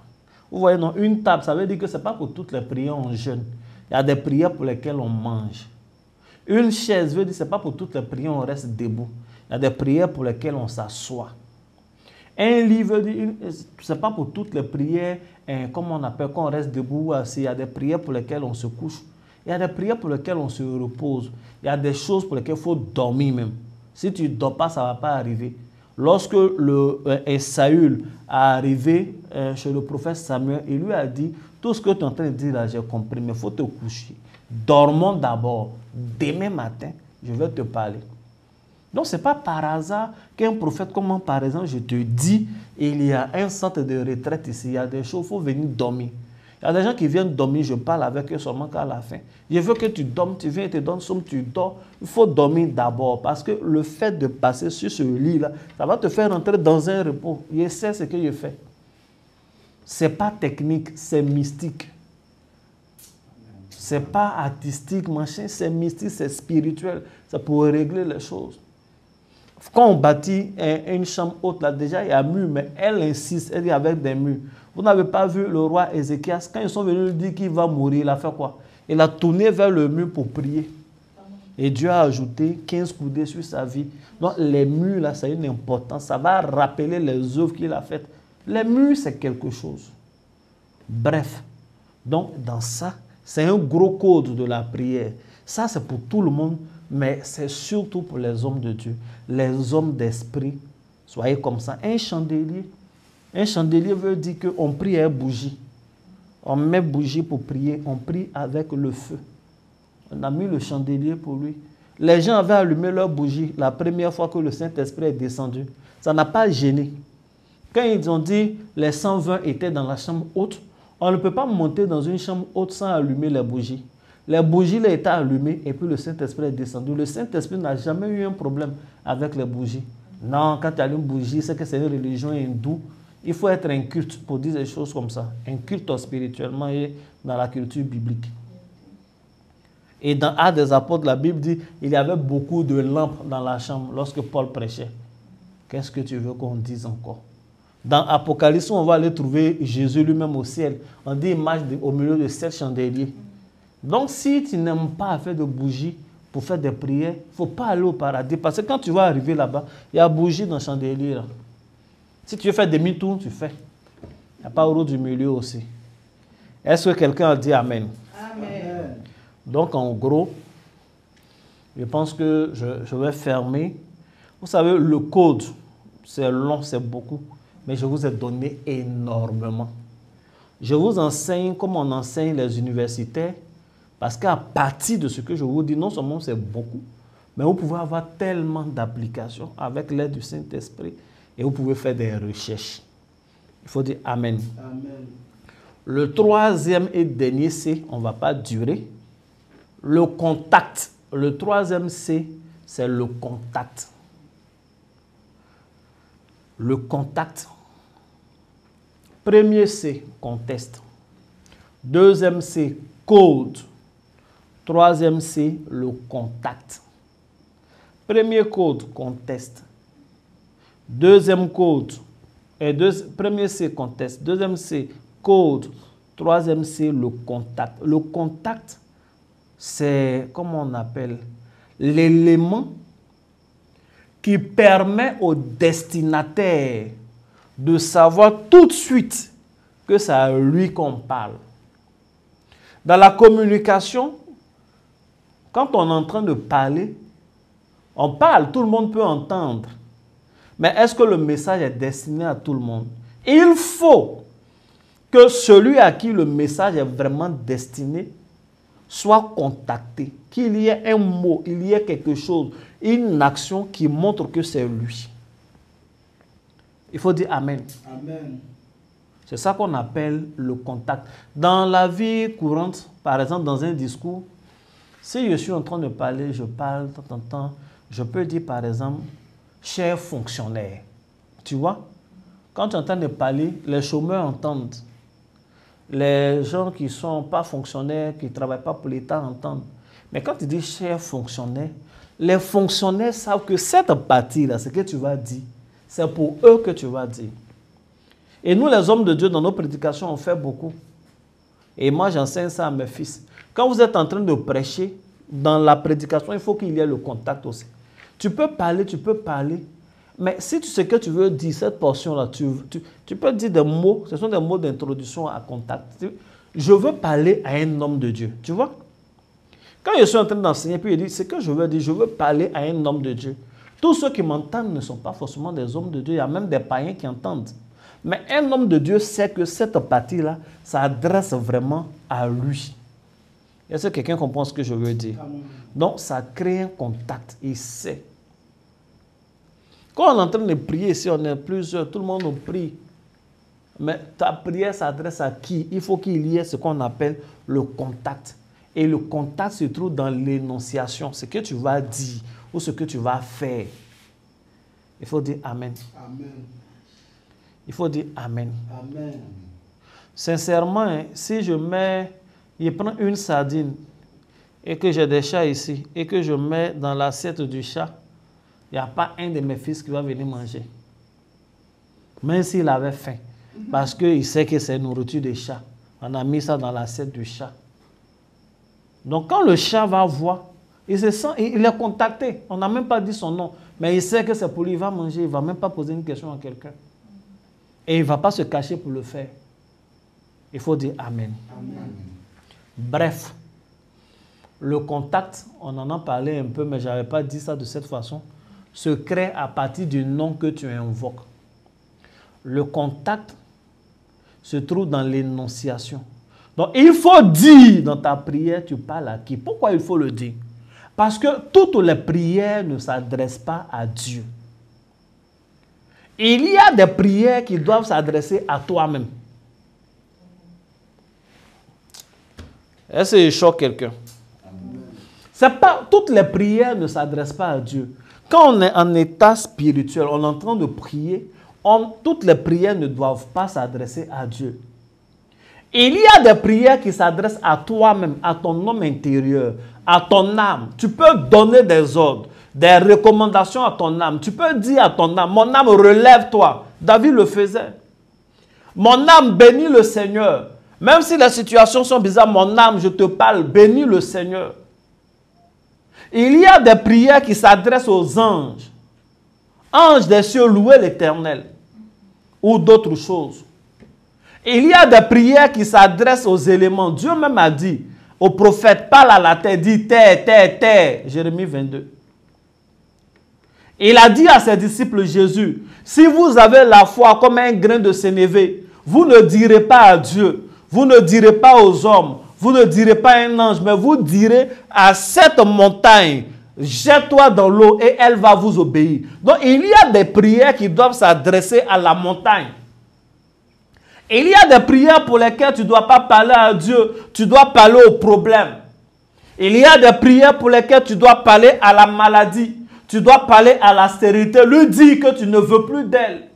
Vous voyez, non, une table, ça veut dire que ce n'est pas pour toutes les prières en jeûne. Il y a des prières pour lesquelles on mange. Une chaise veut dire que ce n'est pas pour toutes les prières on reste debout. Il y a des prières pour lesquelles on s'assoit. Un lit veut dire, ce n'est pas pour toutes les prières, comme on appelle, qu'on reste debout ou assis. Il y a des prières pour lesquelles on se couche. Il y a des prières pour lesquelles on se repose. Il y a des choses pour lesquelles il faut dormir même. Si tu ne dors pas, ça ne va pas arriver. Lorsque Saül est arrivé chez le prophète Samuel, il lui a dit, tout ce que tu es en train de dire là, j'ai compris, mais il faut te coucher. Dormons d'abord. Demain matin, je vais te parler. Donc, ce n'est pas par hasard qu'un prophète, comme par exemple, je te dis, il y a un centre de retraite ici, il y a des choses, il faut venir dormir. Il y a des gens qui viennent dormir, je parle avec eux seulement qu'à la fin. Je veux que tu dormes, tu viens et te donnes somme, tu dors. Il faut dormir d'abord parce que le fait de passer sur ce lit-là, ça va te faire rentrer dans un repos. Je sais ce que je fais. Ce n'est pas technique, c'est mystique. Ce n'est pas artistique, machin, c'est mystique, c'est spirituel. C'est pour régler les choses. Quand on bâtit une chambre haute, là, déjà il y a un mur, mais elle insiste, elle dit avec des murs. Vous n'avez pas vu le roi Ézéchias, quand ils sont venus lui dire qu'il va mourir, il a fait quoi? Il a tourné vers le mur pour prier. Et Dieu a ajouté 15 coudées sur sa vie. Donc les murs, là, ça a une importance. Ça va rappeler les œuvres qu'il a faites. Les murs, c'est quelque chose. Bref. Donc, dans ça, c'est un gros code de la prière. Ça, c'est pour tout le monde, mais c'est surtout pour les hommes de Dieu. Les hommes d'esprit, soyez comme ça. Un chandelier veut dire qu'on prie à bougie. On met bougie pour prier, on prie avec le feu. On a mis le chandelier pour lui. Les gens avaient allumé leur bougie la première fois que le Saint-Esprit est descendu. Ça n'a pas gêné. Quand ils ont dit les 120 étaient dans la chambre haute, on ne peut pas monter dans une chambre haute sans allumer les bougies. Les bougies là, étaient allumées et puis le Saint-Esprit est descendu. Le Saint-Esprit n'a jamais eu un problème avec les bougies. Non, quand tu allumes une bougie, c'est que c'est une religion hindoue. Il faut être un culte pour dire des choses comme ça. Un culte spirituellement et dans la culture biblique. Et dans Actes des Apôtres, la Bible dit qu'il y avait beaucoup de lampes dans la chambre lorsque Paul prêchait. Qu'est-ce que tu veux qu'on dise encore? Dans Apocalypse, on va aller trouver Jésus lui-même au ciel. On dit image au milieu de 7 chandeliers. Donc, si tu n'aimes pas faire de bougies pour faire des prières, il ne faut pas aller au paradis. Parce que quand tu vas arriver là-bas, il y a bougie dans le chandelier. Là. Si tu veux faire demi-tour, tu fais. Il n'y a pas au du milieu aussi. Est-ce que quelqu'un a dit Amen? Amen. Donc, en gros, je pense que je vais fermer. Vous savez, le code, c'est long, c'est beaucoup. Mais je vous ai donné énormément. Je vous enseigne comme on enseigne les universitaires. Parce qu'à partir de ce que je vous dis, non seulement c'est beaucoup, mais vous pouvez avoir tellement d'applications avec l'aide du Saint-Esprit et vous pouvez faire des recherches. Il faut dire Amen. Amen. Le troisième et dernier C, on ne va pas durer. Le contact. Le troisième C, c'est le contact. Le contact. Premier C, conteste. Deuxième C, code. Troisième C, le contact. Premier code, conteste. Deuxième code, premier C, conteste. Deuxième C, code. Troisième C, le contact. Le contact, c'est, comment on appelle, l'élément qui permet au destinataire de savoir tout de suite que c'est à lui qu'on parle. Dans la communication, quand on est en train de parler, on parle, tout le monde peut entendre. Mais est-ce que le message est destiné à tout le monde? Il faut que celui à qui le message est vraiment destiné soit contacté, qu'il y ait un mot, il y ait quelque chose, une action qui montre que c'est lui. Il faut dire Amen. Amen. C'est ça qu'on appelle le contact. Dans la vie courante, par exemple, dans un discours, si je suis en train de parler, je parle, je peux dire par exemple, cher fonctionnaire. Tu vois, quand tu es en train de parler, les chômeurs entendent. Les gens qui ne sont pas fonctionnaires, qui ne travaillent pas pour l'État entendent. Mais quand tu dis cher fonctionnaire, les fonctionnaires savent que cette partie-là, ce que tu vas dire, c'est pour eux que tu vas dire. Et nous, les hommes de Dieu, dans nos prédications, on fait beaucoup. Et moi, j'enseigne ça à mes fils. Quand vous êtes en train de prêcher, dans la prédication, il faut qu'il y ait le contact aussi. Tu peux parler, mais si tu sais que tu veux dire cette portion-là, tu peux dire des mots, ce sont des mots d'introduction à contact. Je veux parler à un homme de Dieu, tu vois. Quand je suis en train d'enseigner, puis il dit, c'est que je veux dire, je veux parler à un homme de Dieu. Tous ceux qui m'entendent ne sont pas forcément des hommes de Dieu, il y a même des païens qui entendent. Mais un homme de Dieu sait que cette partie-là, ça adresse vraiment à lui. Est-ce que quelqu'un comprend ce que je veux dire? Donc, ça crée un contact, il sait. Quand on est en train de prier ici, on est plusieurs, tout le monde nous prie. Mais ta prière s'adresse à qui? Il faut qu'il y ait ce qu'on appelle le contact. Et le contact se trouve dans l'énonciation, ce que tu vas dire ou ce que tu vas faire. Il faut dire Amen. Amen. Il faut dire Amen. Amen. Sincèrement, hein, si je prends une sardine et que j'ai des chats ici et que je mets dans l'assiette du chat, il n'y a pas un de mes fils qui va venir manger. Même s'il avait faim. Parce qu'il sait que c'est nourriture des chats. On a mis ça dans l'assiette du chat. Donc quand le chat va voir, il se sent, il est contacté. On n'a même pas dit son nom. Mais il sait que c'est pour lui, il va manger. Il ne va même pas poser une question à quelqu'un. Et il ne va pas se cacher pour le faire. Il faut dire Amen. Amen. Bref, le contact, on en a parlé un peu, mais je n'avais pas dit ça de cette façon, se crée à partir du nom que tu invoques. Le contact se trouve dans l'énonciation. Donc, il faut dire dans ta prière, tu parles à qui? Pourquoi il faut le dire? Parce que toutes les prières ne s'adressent pas à Dieu. Il y a des prières qui doivent s'adresser à toi-même. Est-ce que je choque quelqu'un? C'est pas, toutes les prières ne s'adressent pas à Dieu. Quand on est en état spirituel, on est en train de prier, toutes les prières ne doivent pas s'adresser à Dieu. Il y a des prières qui s'adressent à toi-même, à ton homme intérieur, à ton âme. Tu peux donner des ordres, des recommandations à ton âme. Tu peux dire à ton âme, mon âme, relève-toi. David le faisait. Mon âme, bénis le Seigneur. Même si les situations sont bizarres, mon âme, je te parle, bénis le Seigneur. Il y a des prières qui s'adressent aux anges. Anges des cieux, louez l'Éternel. Ou d'autres choses. Il y a des prières qui s'adressent aux éléments. Dieu même a dit au prophète, parle à la terre, dit terre, terre, terre. Jérémie 22. Il a dit à ses disciples Jésus, si vous avez la foi comme un grain de sénévé, vous ne direz pas à Dieu, vous ne direz pas aux hommes, vous ne direz pas à un ange, mais vous direz à cette montagne, jette-toi dans l'eau et elle va vous obéir. Donc il y a des prières qui doivent s'adresser à la montagne. Il y a des prières pour lesquelles tu ne dois pas parler à Dieu, tu dois parler au problème. Il y a des prières pour lesquelles tu dois parler à la maladie, tu dois parler à la stérilité, lui dire que tu ne veux plus d'elle.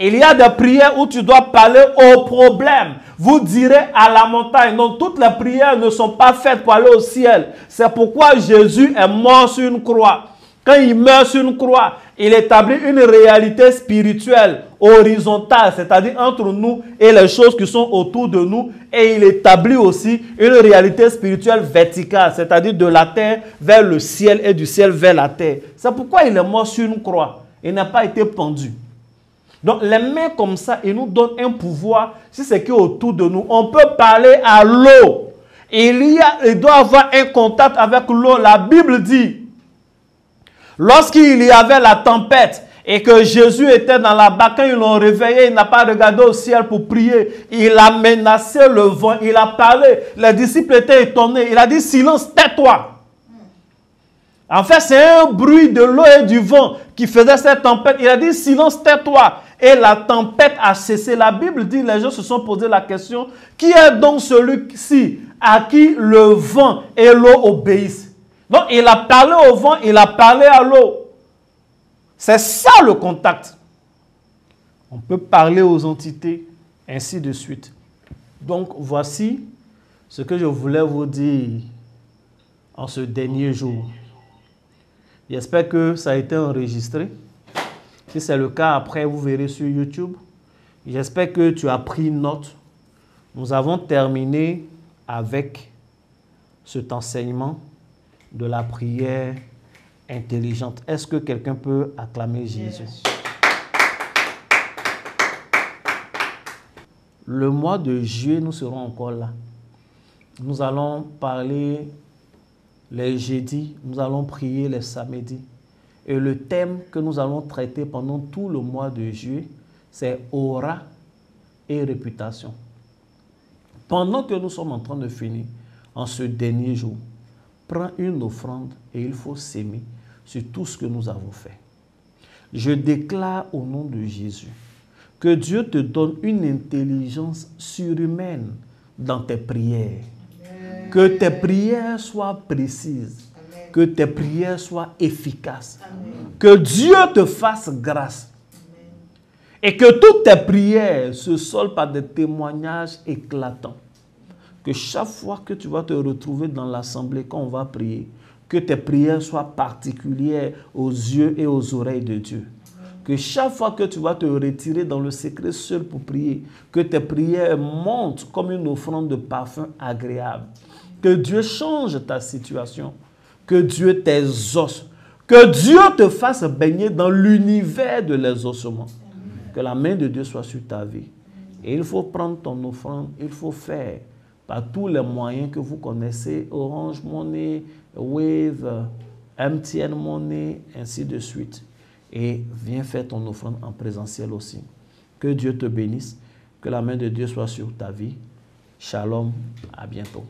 Il y a des prières où tu dois parler au problème. Vous direz à la montagne. Non, toutes les prières ne sont pas faites pour aller au ciel. C'est pourquoi Jésus est mort sur une croix. Quand il meurt sur une croix, il établit une réalité spirituelle horizontale, c'est-à-dire entre nous et les choses qui sont autour de nous. Et il établit aussi une réalité spirituelle verticale, c'est-à-dire de la terre vers le ciel et du ciel vers la terre. C'est pourquoi il est mort sur une croix. Il n'a pas été pendu. Donc les mains comme ça, il nous donne un pouvoir, si c'est qui est autour de nous. On peut parler à l'eau. Il doit avoir un contact avec l'eau. La Bible dit, lorsqu'il y avait la tempête et que Jésus était dans la barque, quand ils l'ont réveillé, il n'a pas regardé au ciel pour prier. Il a menacé le vent, il a parlé. Les disciples étaient étonnés. Il a dit, silence, tais-toi. En fait, c'est un bruit de l'eau et du vent qui faisait cette tempête. Il a dit, silence, tais-toi. Et la tempête a cessé. La Bible dit, les gens se sont posé la question, qui est donc celui-ci à qui le vent et l'eau obéissent? Donc, il a parlé au vent, il a parlé à l'eau. C'est ça le contact. On peut parler aux entités, ainsi de suite. Donc, voici ce que je voulais vous dire en ce dernier jour. J'espère que ça a été enregistré. Si c'est le cas, après, vous verrez sur YouTube. J'espère que tu as pris note. Nous avons terminé avec cet enseignement de la prière intelligente. Est-ce que quelqu'un peut acclamer Jésus? Le mois de juillet, nous serons encore là. Nous allons parler les jeudis, nous allons prier les samedis. Et le thème que nous allons traiter pendant tout le mois de juillet, c'est aura et réputation. Pendant que nous sommes en train de finir, en ce dernier jour, prends une offrande et il faut s'aimer sur tout ce que nous avons fait. Je déclare au nom de Jésus que Dieu te donne une intelligence surhumaine dans tes prières. Amen. Que tes prières soient précises. Amen. Que tes prières soient efficaces. Amen. Que Dieu te fasse grâce. Amen. Et que toutes tes prières se soldent par des témoignages éclatants. Que chaque fois que tu vas te retrouver dans l'assemblée, quand on va prier, que tes prières soient particulières aux yeux et aux oreilles de Dieu. Que chaque fois que tu vas te retirer dans le secret seul pour prier, que tes prières montent comme une offrande de parfum agréable. Que Dieu change ta situation. Que Dieu t'exauce. Que Dieu te fasse baigner dans l'univers de l'exaucement. Que la main de Dieu soit sur ta vie. Et il faut prendre ton offrande, il faut faire par tous les moyens que vous connaissez, Orange Money, Wave, MTN Money, ainsi de suite. Et viens faire ton offrande en présentiel aussi. Que Dieu te bénisse, que la main de Dieu soit sur ta vie. Shalom, à bientôt.